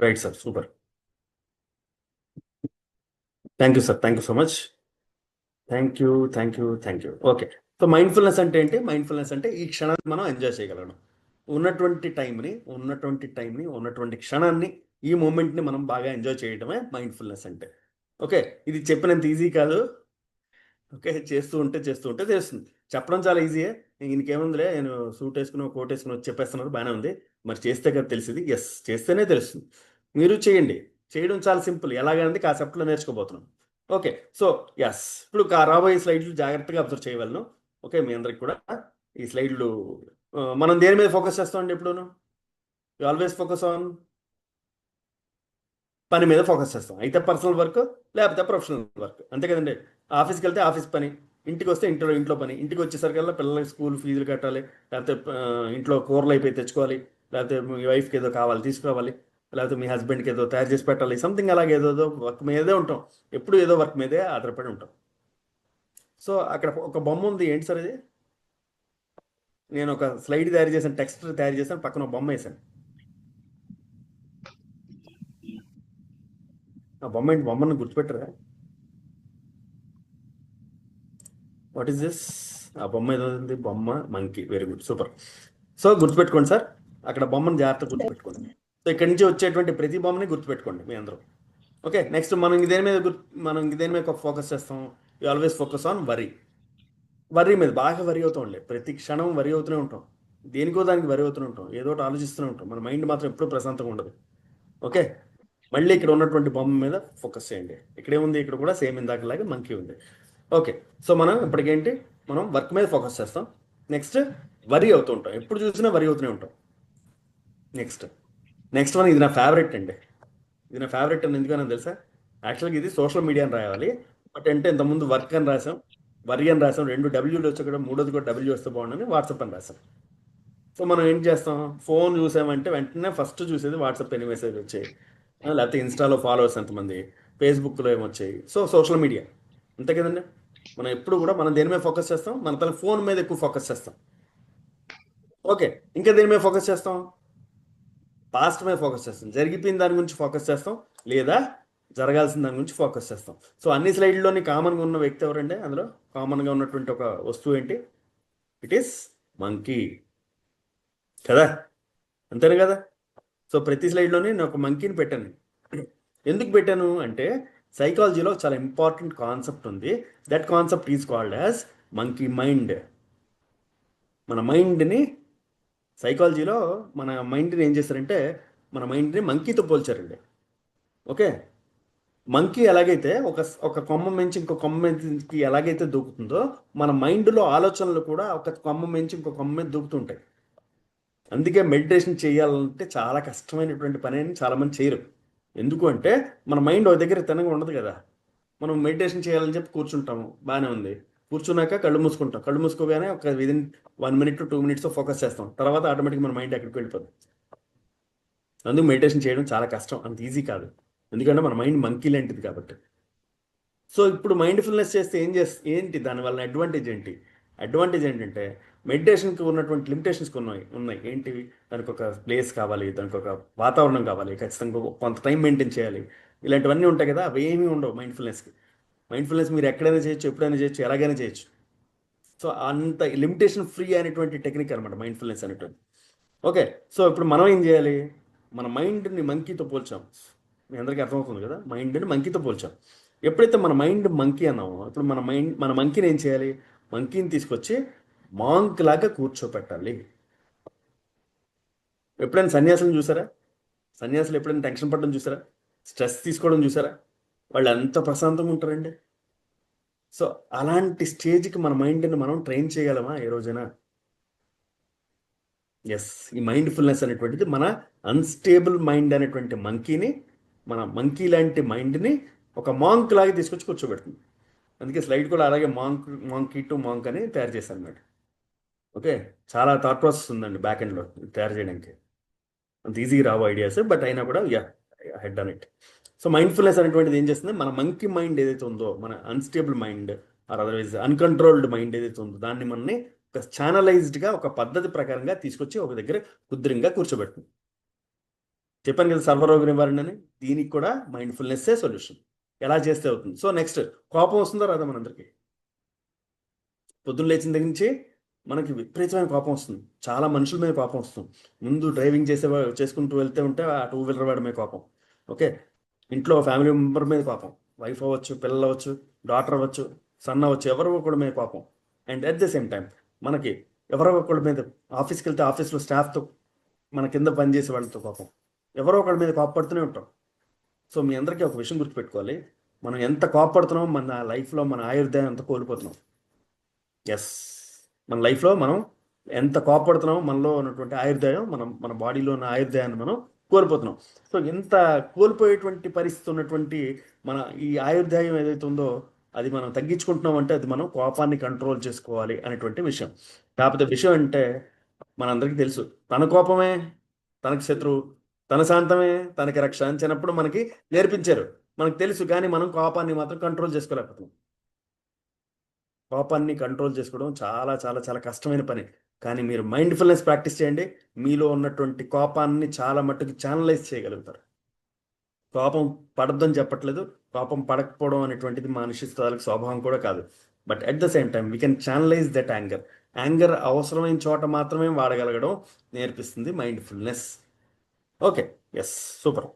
Right sir, super. Thank you sir, thank you so much. Thank you, thank you, thank you. Okay, so mindfulness అంటే ఏంటి? మైండ్ఫుల్నెస్ అంటే ఈ క్షణాన్ని మనం ఎంజాయ్ చేయగలగడం. ఉన్నటువంటి క్షణాన్ని, ఈ మూమెంట్ని మనం బాగా ఎంజాయ్ చేయడమే మైండ్ఫుల్నెస్ అంటే. ఓకే, ఇది చెప్పినంత ఈజీ కాదు. ఓకే, చేస్తూ ఉంటే తెలుస్తుంది. చెప్పడం చాలా ఈజీయే. ఇంకేముందిలే, నేను సూట్ వేసుకుని కోట్ వేసుకుని వచ్చి చెప్పేస్తున్నారు, బాగానే ఉంది. మరి చేస్తే కదా తెలిసింది. ఎస్, చేస్తేనే తెలుస్తుంది. మీరు చేయండి. చేయడం చాలా సింపుల్. ఎలాగంటే కాన్సెప్ట్లో నేర్చుకోబోతున్నాం. ఓకే, సో ఎస్, ఇప్పుడు రాబోయే స్లైడ్లు జాగ్రత్తగా అబ్జర్వ్ చేయగలను. ఓకే, మీ అందరికి కూడా ఈ స్లైడ్లు మనం దేని మీద ఫోకస్ చేస్తామండి? ఎప్పుడూను ఆల్వేస్ ఫోకస్ ఆన్ పని మీద ఫోకస్ చేస్తాం. అయితే పర్సనల్ వర్క్, లేకపోతే ప్రొఫెషనల్ వర్క్, అంతే కదండి. ఆఫీస్కి వెళ్తే ఆఫీస్ పని, ఇంటికి వస్తే ఇంట్లో పని. ఇంటికి వచ్చేసరికల్లా పిల్లలకి స్కూల్ ఫీజులు కట్టాలి, లేకపోతే ఇంట్లో కూరలు అయిపోయి తెచ్చుకోవాలి, లేకపోతే మీ వైఫ్కి ఏదో కావాలి తీసుకురావాలి, లేకపోతే మీ హస్బెండ్కి ఏదో తయారు చేసి పెట్టాలి. సంథింగ్ అలాగే ఏదో వర్క్ మీదే ఉంటాం. ఎప్పుడు ఏదో వర్క్ మీదే ఆధారపడి ఉంటాం. సో అక్కడ ఒక బొమ్మ ఉంది. ఏంటి సార్ ఇది? నేను ఒక స్లైడ్ తయారు చేశాను, టెక్స్ట్ తయారు చేశాను, పక్కన ఒక బొమ్మ వేసాను. ఆ బొమ్మ ఏంటి? బొమ్మను గుర్తుపెట్టరా? What is this? ఆ బొమ్మ ఏదో ఉంది, బొమ్మ monkey. Very good, super. So గుర్తుపెట్టుకోండి సార్, అక్కడ బొమ్మను జాగ్రత్తగా గుర్తుపెట్టుకోండి. సో ఇక్కడి నుంచి వచ్చేటువంటి ప్రతి బొమ్మని గుర్తుపెట్టుకోండి మీ అందరూ. ఓకే, నెక్స్ట్ మనం దేని మీద ఫోకస్ చేస్తాం? You always focus on worry మీద. బాగా వరీ అవుతూ ఉండే, ప్రతి క్షణం వరీ అవుతూనే ఉంటాం. దేనికో దానికి వరీ అవుతూనే ఉంటాం, ఏదో ఒకటి ఆలోచిస్తూనే ఉంటాం. మన మైండ్ మాత్రం ఎప్పుడూ ప్రశాంతంగా ఉండదు. ఓకే, మళ్ళీ ఇక్కడ ఉన్నటువంటి బొమ్మ మీద ఫోకస్ చేయండి. ఇక్కడేముంది? ఇక్కడ కూడా సేమ్ ఇందాకలాగే మంకీ ఉంది. ఓకే, సో మనం ఇప్పటికేంటి, మనం వర్క్ మీద ఫోకస్ చేస్తాం. నెక్స్ట్ వరీ అవుతూ ఉంటాం, ఎప్పుడు చూసినా వరీ అవుతూనే ఉంటాం. నెక్స్ట్ వన్, ఇది నా ఫేవరెట్ అండి. ఇది నా ఫేవరెట్ అని ఎందుకన్నా తెలుసా? యాక్చువల్గా ఇది సోషల్ మీడియా అని రాయాలి, బట్ అంటే ఇంతకుముందు వర్క్ అని రాసాం, వరీ అని రాసాం. 2 డబ్ల్యూలు వచ్చి కూడా మూడోది కూడా డబ్ల్యూ వస్తే బాగుండని వాట్సాప్ అని రాసాం. సో మనం ఏం చేస్తాం? ఫోన్ చూసామంటే వెంటనే ఫస్ట్ చూసేది వాట్సాప్ ఎన్ని మెసేజ్ వచ్చాయి, లేకపోతే ఇన్స్టాలో ఫాలోవర్స్ ఎంతమంది, ఫేస్బుక్లో ఏమొచ్చాయి. సో సోషల్ మీడియా, అంతే కదండి. మనం ఎప్పుడు కూడా మనం దేని మీద ఫోకస్ చేస్తాం? మన తన ఫోన్ మీద ఎక్కువ ఫోకస్ చేస్తాం. ఓకే, ఇంకా దేని మీద ఫోకస్ చేస్తాం? పాస్ట్ మీద ఫోకస్ చేస్తాం, జరిగిపోయిన దాని గురించి ఫోకస్ చేస్తాం, లేదా జరగాల్సిన దాని గురించి ఫోకస్ చేస్తాం. సో అన్ని స్లైడ్లోని కామన్గా ఉన్న వ్యక్తి ఎవరండి? అందులో కామన్గా ఉన్నటువంటి ఒక వస్తువు ఏంటి? ఇట్ ఈస్ మంకీ కదా, అంతేనే కదా. సో ప్రతి స్లైడ్లోని నేను ఒక మంకీని పెట్టాను. ఎందుకు పెట్టాను అంటే సైకాలజీలో చాలా ఇంపార్టెంట్ కాన్సెప్ట్ ఉంది. That concept is called as monkey mind. మన మైండ్ని సైకాలజీలో మన మైండ్ని ఏం చేస్తారంటే మన మైండ్ని మంకీతో పోల్చారండి. ఓకే, మంకీ ఎలాగైతే ఒక కొమ్మ నుంచి ఇంకో కొమ్మ మీదకి ఎలాగైతే దూకుతుందో మన మైండ్లో ఆలోచనలు కూడా ఒక కొమ్మ నుంచి ఇంకో కొమ్మ మీద దూకుతుంటాయి. అందుకే మెడిటేషన్ చేయాలంటే చాలా కష్టమైనటువంటి పని అని చాలామంది చేయరు. ఎందుకు అంటే మన మైండ్ ఒక దగ్గర తినగా ఉండదు కదా. మనం మెడిటేషన్ చేయాలని చెప్పి కూర్చుంటాము, బాగానే ఉంది. కూర్చున్నాక కళ్ళు మూసుకుంటాం, కళ్ళు మూసుకోగానే ఒక within 1 minute to 2 minutes focus చేస్తాం. తర్వాత ఆటోమేటిక్గా మన మైండ్ ఎక్కడికి వెళ్ళిపోతుంది. అందుకు మెడిటేషన్ చేయడం చాలా కష్టం, అంత ఈజీ కాదు. ఎందుకంటే మన మైండ్ మంకీ లాంటిది కాబట్టి. సో ఇప్పుడు మైండ్ఫుల్నెస్ చేస్తే ఏంటి దానివల్ల అడ్వాంటేజ్ ఏంటి? అడ్వాంటేజ్ ఏంటంటే మెడిటేషన్కి ఉన్నటువంటి లిమిటేషన్స్ ఉన్నాయి. ఏంటివి? దానికి ఒక ప్లేస్ కావాలి, దానికి ఒక వాతావరణం కావాలి, ఖచ్చితంగా కొంత టైం మెయింటైన్ చేయాలి, ఇలాంటివన్నీ ఉంటాయి కదా. అవి ఏమీ ఉండవు మైండ్ఫుల్నెస్కి. మైండ్ఫుల్నెస్ మీరు ఎక్కడైనా చేయొచ్చు, ఎప్పుడైనా చేయొచ్చు, ఎలాగైనా చేయొచ్చు. సో అంత లిమిటేషన్ ఫ్రీ అనేటువంటి టెక్నిక్ అనమాట మైండ్ఫుల్నెస్ అనేటువంటి. ఓకే, సో ఇప్పుడు మనం ఏం చేయాలి? మన మైండ్ని మంకీతో పోల్చాం. మీ అందరికీ అర్థమవుతుంది కదా, మైండ్ని మంకీతో పోల్చాం. ఎప్పుడైతే మన మైండ్ మంకీ అన్నామో ఇప్పుడు మన మంకీని ఏం చేయాలి? మంకీని తీసుకొచ్చి మాంక్ లాగా కూర్చోపెట్టాలి. ఎప్పుడైనా సన్యాసులను చూసారా? సన్యాసులు ఎప్పుడైనా టెన్షన్ పడడం చూసారా? స్ట్రెస్ తీసుకోవడం చూసారా? వాళ్ళు ఎంత ప్రశాంతంగా ఉంటారండి. సో అలాంటి స్టేజ్కి మన మైండ్ని మనం ట్రైన్ చేయగలమా ఏ రోజైనా? ఎస్, ఈ మైండ్ఫుల్నెస్ అనేటువంటిది మన అన్స్టేబుల్ మైండ్ అనేటువంటి మంకీని మన మంకీ లాంటి మైండ్ని ఒక మాంక్ లాగా తీసుకొచ్చి కూర్చోబెడుతుంది. అందుకే స్లైడ్ కూడా అలాగే మాంకీ టు మాంక్ అని తయారు చేశాను అన్నమాట. ఓకే, చాలా థాట్ ప్రాసెస్ ఉందండి బ్యాక్ ఎండ్లో తయారు చేయడానికి. అంత ఈజీగా రావు ఐడియాస్, బట్ అయినా కూడా head on it. So mindfulness అనేటువంటిది ఏం చేస్తుంది, మన మంకీ మైండ్ ఏదైతే ఉందో, మన unstable mind or otherwise uncontrolled mind ఏదైతే ఉందో, దాన్ని మనని ఒక ఛానలైజ్డ్గా ఒక పద్ధతి ప్రకారంగా తీసుకొచ్చి ఒక దగ్గర కుద్రంగా కూర్చోబెడుతుంది. చెప్పాను కదా సర్వరోగ నివారణ అని, దీనికి కూడా మైండ్ఫుల్నెస్సే సొల్యూషన్. ఎలా చేస్తే అవుతుంది. సో నెక్స్ట్, కోపం వస్తుందో రాదా మనందరికీ? పొద్దున్న లేచిన దగ్గర నుంచి మనకి విపరీతమైన కోపం వస్తుంది. చాలా మనుషుల మీద కోపం వస్తుంది. ముందు డ్రైవింగ్ చేసుకుంటూ వెళ్తే ఉంటే ఆ టూ వీలర్ వాడి మీద కోపం. ఓకే, ఇంట్లో ఫ్యామిలీ మెంబర్ మీద కోపం, వైఫ్ అవ్వచ్చు, పిల్లలు అవ్వచ్చు, డాటర్ అవ్వచ్చు, సన్ అవ్వచ్చు, ఎవరో ఒకటి మీద కోపం. And at the same time మనకి ఎవరో ఒకటి మీద, ఆఫీస్కి వెళ్తే ఆఫీస్లో స్టాఫ్తో, మన కింద పనిచేసే వాళ్ళతో కోపం, ఎవరో ఒకటి మీద కోపపడుతూనే ఉంటాం. సో మీ అందరికీ ఒక విషయం గుర్తుపెట్టుకోవాలి, మనం ఎంత కోపపడుతున్నామో మన లైఫ్లో మన ఆయుర్దాయం అంత కోల్పోతున్నాం. ఎస్, మన లైఫ్లో మనం ఎంత కోపడుతున్నామో మనలో ఉన్నటువంటి ఆయుర్దాయం, మన బాడీలో ఉన్న ఆయుర్దాయాన్ని మనం కోల్పోతున్నాం. సో ఇంత కోల్పోయేటువంటి పరిస్థితి ఉన్నటువంటి మన ఈ ఆయుర్దాయం ఏదైతే ఉందో, అది మనం తగ్గించుకుంటున్నాం అంటే అది మనం కోపాన్ని కంట్రోల్ చేసుకోవాలి అనేటువంటి విషయం. కాకపోతే విషయం అంటే మనందరికీ తెలుసు, తన కోపమే తనకి శత్రువు, తన శాంతమే తనకి రక్ష అని చిన్నప్పుడు మనకి నేర్పించారు, మనకు తెలుసు. కానీ మనం కోపాన్ని మాత్రం కంట్రోల్ చేసుకోలేకపోతున్నాం. కోపాన్ని కంట్రోల్ చేసుకోవడం చాలా చాలా చాలా కష్టమైన పని. కానీ మీరు మైండ్ఫుల్నెస్ ప్రాక్టీస్ చేయండి, మీలో ఉన్నటువంటి కోపాన్ని చాలా మట్టుకు ఛానలైజ్ చేయగలుగుతారు. కోపం పడద్దని చెప్పట్లేదు, కోపం పడకపోవడం అనేటువంటిది మనిషి స్వభావం కూడా కాదు. But at the same time we can channelize that anger అవసరమైన చోట మాత్రమే వాడగలగడం నేర్పిస్తుంది mindfulness. Okay, yes, super.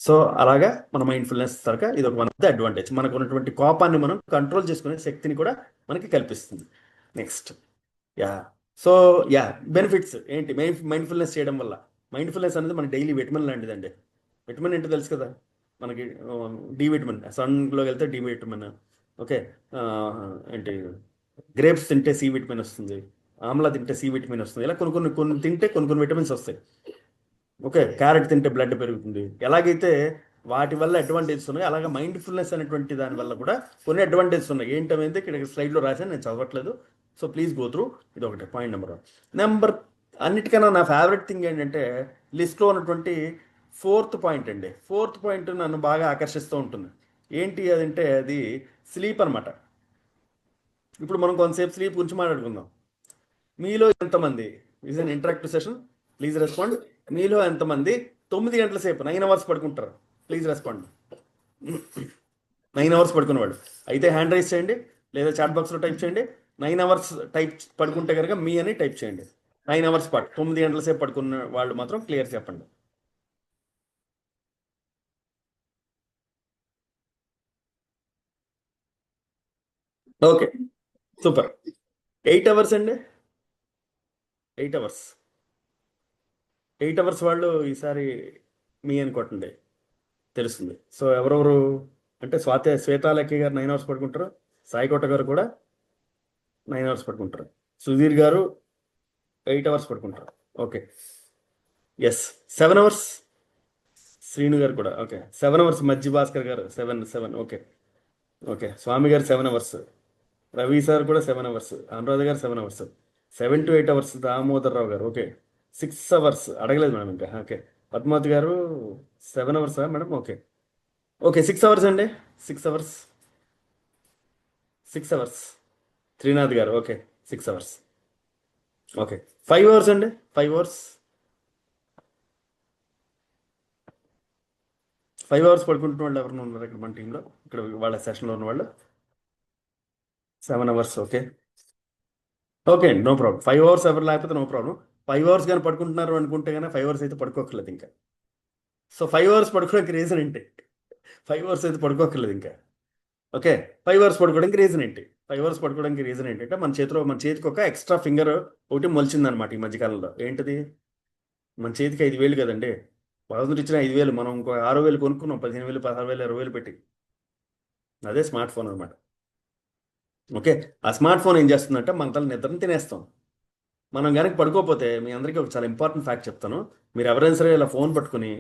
So అలాగా మన మైండ్ఫుల్నెస్ తరక ఇది ఒక వన్ ఆఫ్ ద అడ్వాంటేజ్. మనకు ఉన్నటువంటి కోపాన్ని మనం కంట్రోల్ చేసుకునే శక్తిని కూడా మనకి కల్పిస్తుంది. నెక్స్ట్, సో బెనిఫిట్స్ ఏంటి మైండ్ఫుల్నెస్ చేయడం వల్ల? మైండ్ఫుల్నెస్ అనేది మన డైలీ విటమిన్ లాంటిదండి. విటమిన్ ఏంటో తెలుసు కదా మనకి, డి విటమిన్, సన్లోకి వెళ్తే డి విటమిన్. ఓకే, ఏంటి, గ్రేప్స్ తింటే సి విటమిన్ వస్తుంది, ఆమ్లా తింటే సి విటమిన్ వస్తుంది. ఇలా కొన్ని తింటే కొన్ని విటమిన్స్ వస్తాయి. ఓకే, క్యారెట్ తింటే బ్లడ్ పెరుగుతుంది. ఎలాగైతే వాటి వల్ల అడ్వాంటేజెస్ ఉన్నాయి, అలాగే మైండ్ఫుల్నెస్ అనేటువంటి దాని వల్ల కూడా కొన్ని అడ్వాంటేజెస్ ఉన్నాయి. ఏంటనేది ఇక్కడ స్లైడ్లో రాశాను, నేను చదవట్లేదు. So please go through. ఇది ఒకటి పాయింట్ నెంబర్ అన్నిటికన్నా నా ఫేవరెట్ థింగ్ ఏంటంటే లిస్ట్లో ఉన్నటువంటి 4th పాయింట్ అండి. 4th పాయింట్ నన్ను బాగా ఆకర్షిస్తూ ఉంటుంది. ఏంటి అదంటే అది స్లీప్ అనమాట. ఇప్పుడు మనం కొంతసేపు స్లీప్ గురించి మాట్లాడుకుందాం. మీలో ఎంతమంది, is an interactive session, please respond. మీలో ఎంతమంది 9 గంటల సేపు 9 అవర్స్ పడుకుంటారు? Please respond. 9 అవర్స్ పడుకునేవాడు అయితే హ్యాండ్ రైజ్ చేయండి, లేదా చాట్ బాక్స్లో టైప్ చేయండి. 9 అవర్స్ టైప్ పడుకుంటే కనుక మీ అని టైప్ చేయండి. 9 అవర్స్ 9 గంటల సేపు పడుకున్న వాళ్ళు మాత్రం క్లియర్ చెప్పండి. Okay, super. 8 అవర్స్ అండి, 8 అవర్స్. 8 అవర్స్ వాళ్ళు ఈసారి మీ అని కొట్టండి, తెలుస్తుంది. సో ఎవరెవరు అంటే శ్వేతాలక్కి గారు 9 అవర్స్ పడుకుంటారు, సాయికోట గారు కూడా 9 అవర్స్ పడుకుంటారు, సుధీర్ గారు 8 అవర్స్ పడుకుంటారు. Okay, yes. 7 అవర్స్ శ్రీను గారు కూడా. ఓకే, 7 అవర్స్ మజ్జి భాస్కర్ గారు 7. ఓకే, స్వామి గారు 7 అవర్స్, రవి సార్ కూడా 7 అవర్స్, అనురాధ గారు 7 అవర్స్, 7 to 8 అవర్స్ దామోదర్ రావు గారు. ఓకే, 6 అవర్స్ అడగలేదు మేడం ఇంకా. ఓకే, పద్మావతి గారు 7 అవర్సా మేడం? ఓకే 6 అవర్స్ అండి, 6 అవర్స్. శ్రీనాథ్ గారు ఓకే 6 అవర్స్. ఓకే, 5 అవర్స్ అండి, 5 అవర్స్. 5 అవర్స్ పడుకుంటున్న వాళ్ళు ఎవరైనా ఉన్నారు ఇక్కడ మన టీంలో, ఇక్కడ వాళ్ళ సెషన్లో ఉన్న వాళ్ళు? 7 అవర్స్. ఓకే అండి, నో ప్రాబ్లం. 5 అవర్స్ ఎవరు లేకపోతే నో ప్రాబ్లం. 5 అవర్స్ కానీ పడుకుంటున్నారు అనుకుంటే కానీ 5 అవర్స్ అయితే పడుకోకర్లేదు ఇంకా. సో 5 అవర్స్ పడుకోవడానికి రీజన్ ఏంటి? 5 అవర్స్ అయితే పడుకోకర్లేదు ఇంకా. ఓకే, 5 అవర్స్ పడుకోవడానికి రీజన్ ఏంటి? 5 అవర్స్ పడుకోవడానికి రీజన్ ఏంటంటే మన చేతికి ఒక ఎక్స్ట్రా ఫింగర్ ఒకటి మొలిచిందనమాట ఈ మధ్యకాలంలో. ఏంటిది? మన చేతికి 5,000 కదండి, భగవంతుడు ఇచ్చిన 5,000 మనం ఇంకో 6,000 కొనుక్కున్నాం, 15,000, 16,000, 20,000 పెట్టి. అదే స్మార్ట్ ఫోన్ అనమాట. ఓకే, ఆ స్మార్ట్ ఫోన్ ఏం చేస్తుందంటే మన తల నిద్రను తినేస్తాం. మనం కనుక పడుకోకపోతే మీ అందరికీ ఒక చాలా ఇంపార్టెంట్ ఫ్యాక్ట్ చెప్తాను. మీరు ఎవరైనా సరే ఇలా ఫోన్ పట్టుకుని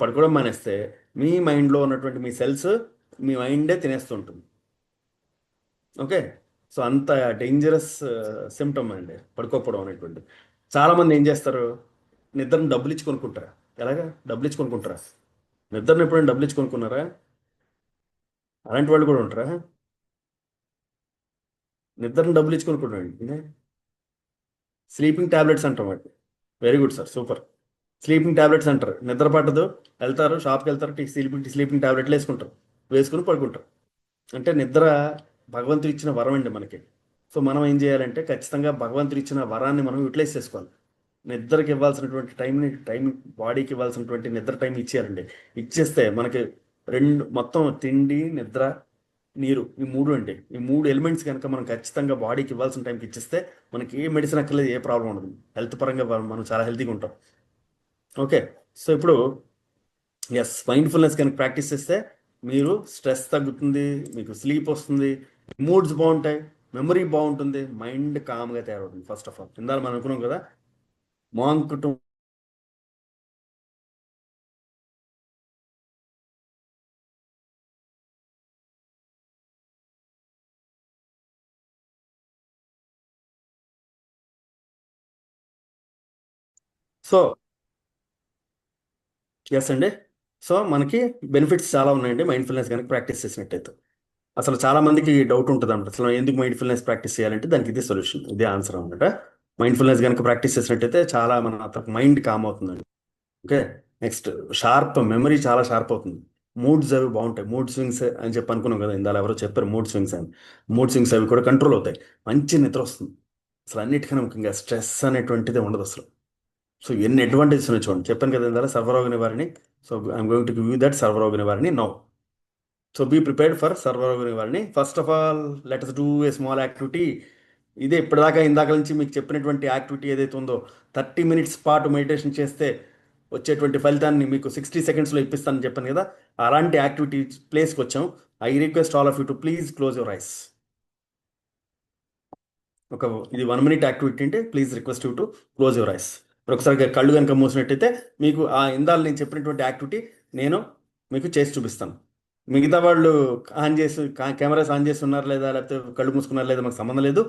పడుకోవడం మానేస్తే మీ మైండ్లో ఉన్నటువంటి మీ సెల్స్ మీ మైండే తినేస్తుంటుంది. ఓకే, సో అంత డేంజరస్ సిమ్టమ్ అండి పడుకోకపోవడం అనేటువంటి. చాలామంది ఏం చేస్తారు, నిద్రను డబ్బులు ఇచ్చి కొనుక్కుంటారా? ఎలాగా డబ్బులు ఇచ్చి కొనుక్కుంటారా? నిద్రను ఎప్పుడైనా డబ్బులు ఇచ్చి కొనుక్కున్నారా? అలాంటి వాళ్ళు కూడా ఉంటారా? నిద్రను డబ్బులు ఇచ్చి కొనుక్కుంటారండి. స్లీపింగ్ టాబ్లెట్స్ అంటాం వాటి. Very good sir, super. Sleeping tablets అంటారు. నిద్ర పట్టదు, వెళ్తారు షాప్కి వెళ్తారు, స్లీపింగ్ టాబ్లెట్లు వేసుకుంటారు, వేసుకుని పడుకుంటారు. అంటే నిద్ర భగవంతుడు ఇచ్చిన వరం అండి మనకి. సో మనం ఏం చేయాలంటే ఖచ్చితంగా భగవంతుడు ఇచ్చిన వరాన్ని మనం యూటిలైజ్ చేసుకోవాలి. నిద్రకి ఇవ్వాల్సినటువంటి టైం బాడీకి ఇవ్వాల్సినటువంటి నిద్ర టైం ఇచ్చేయాలండి. ఇచ్చేస్తే మనకి మొత్తం తిండి, నిద్ర, నీరు, ఈ మూడు అండి. ఈ మూడు ఎలిమెంట్స్ కనుక మనం ఖచ్చితంగా బాడీకి ఇవ్వాల్సిన టైంకి ఇచ్చేస్తే మనకి ఏ మెడిసిన్ అక్కర్లేదు, ఏ ప్రాబ్లం ఉండదు. హెల్త్ పరంగా మనం చాలా హెల్తీగా ఉంటాం. ఓకే, సో ఇప్పుడు మైండ్ఫుల్నెస్ కనుక ప్రాక్టీస్ చేస్తే మీరు స్ట్రెస్ తగ్గుతుంది, మీకు స్లీప్ వస్తుంది, మూడ్స్ బాగుంటాయి, మెమరీ బాగుంటుంది, మైండ్ కామ్గా తయారవుతుంది. ఫస్ట్ ఆఫ్ ఆల్ ఇందాక మనం అనుకున్నాం కదా, మాంక్ టు సో ఎస్ అండి. సో మనకి బెనిఫిట్స్ చాలా ఉన్నాయండి మైండ్ఫుల్నెస్ కనుక ప్రాక్టీస్ చేసినట్టయితే. అసలు చాలా మందికి డౌట్ ఉంటుంది అనమాట, అసలు ఎందుకు మైండ్ఫుల్నెస్ ప్రాక్టీస్ చేయాలంటే దానికి ఇదే సొల్యూషన్, ఇదే ఆన్సర్ అనమాట. మైండ్ఫుల్నెస్ కనుక ప్రాక్టీస్ చేసినట్టయితే చాలా మన మైండ్ కామ్ అవుతుందండి. ఓకే, నెక్స్ట్ షార్ప్ మెమరీ చాలా షార్ప్ అవుతుంది. మూడ్స్ అవి బాగుంటాయి. మూడ్ స్వింగ్స్ అని చెప్పి అనుకున్నాం కదా, ఇందాక ఎవరో చెప్పారు మూడ్ స్వింగ్స్ అని. మూడ్ స్వింగ్స్ అవి కూడా కంట్రోల్ అవుతాయి. మంచి నిద్ర వస్తుంది. అసలు అన్నిటికన్నా ముఖ్యంగా స్ట్రెస్ అనేటువంటిది ఉండదు అసలు. సో ఎన్ని అడ్వాంటేజెస్ ఉన్నాయి చూడండి. చెప్పాను కదా ఇందాక సర్వరోగ నివారణి. So I'm going to give you that సర్వరోగ నివారణి now. So be prepared for సర్వరోగ నివారణి. First of all let us do a small activity. ఇదే ఇప్పటిదాకా ఇందాక నుంచి మీకు చెప్పినటువంటి యాక్టివిటీ ఏదైతే ఉందో 30 minutes పాటు మెడిటేషన్ చేస్తే వచ్చేటువంటి ఫలితాన్ని మీకు 60 secondsలో ఇప్పిస్తానని చెప్పాను కదా, అలాంటి యాక్టివిటీ ప్లేస్కి వచ్చాం. I request all of you to please close your eyes. ఇది 1 minute యాక్టివిటీ అంటే please request you to close your eyes. ఒకసారి కళ్ళు కనుక మూసినట్టయితే మీకు ఆ ఇందాక నేను చెప్పినటువంటి యాక్టివిటీ నేను మీకు చేసి చూపిస్తాను. మిగతా వాళ్ళు కెమెరాస్ ఆన్ చేసి ఉన్నారు లేదా, లేకపోతే కళ్ళు మూసుకున్నారు లేదా, మాకు సంబంధం లేదు.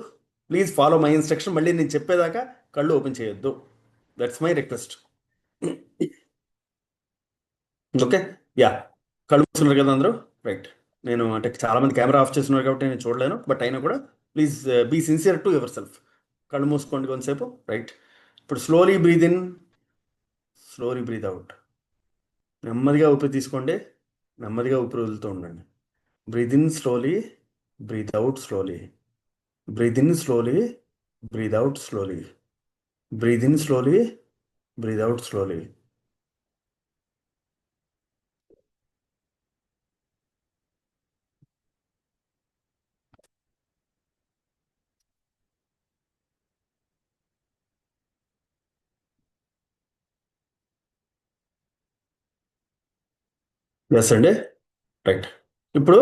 Please follow my instruction. మళ్ళీ నేను చెప్పేదాకా కళ్ళు ఓపెన్ చేయొద్దు. That's my request. Okay, yeah, కళ్ళు మూసుకున్నారు కదా అందరూ? రైట్. నేను అంటే చాలా మంది కెమెరా ఆఫ్ చేస్తున్నారు కాబట్టి నేను చూడలేను, బట్ అయినా కూడా please be sincere to yourself. కళ్ళు మూసుకోండి కొంతసేపు. రైట్. ఇప్పుడు slowly breathe in, slowly breathe out. నెమ్మదిగా ఊపిరి తీసుకోండి, నెమ్మదిగా ఊపిరి వదులుతూ ఉండండి. Breathe in slowly, breathe out slowly. Breathe in slowly, breathe out slowly. Breathe in slowly, breathe out slowly. Yes అండి. రైట్. ఇప్పుడు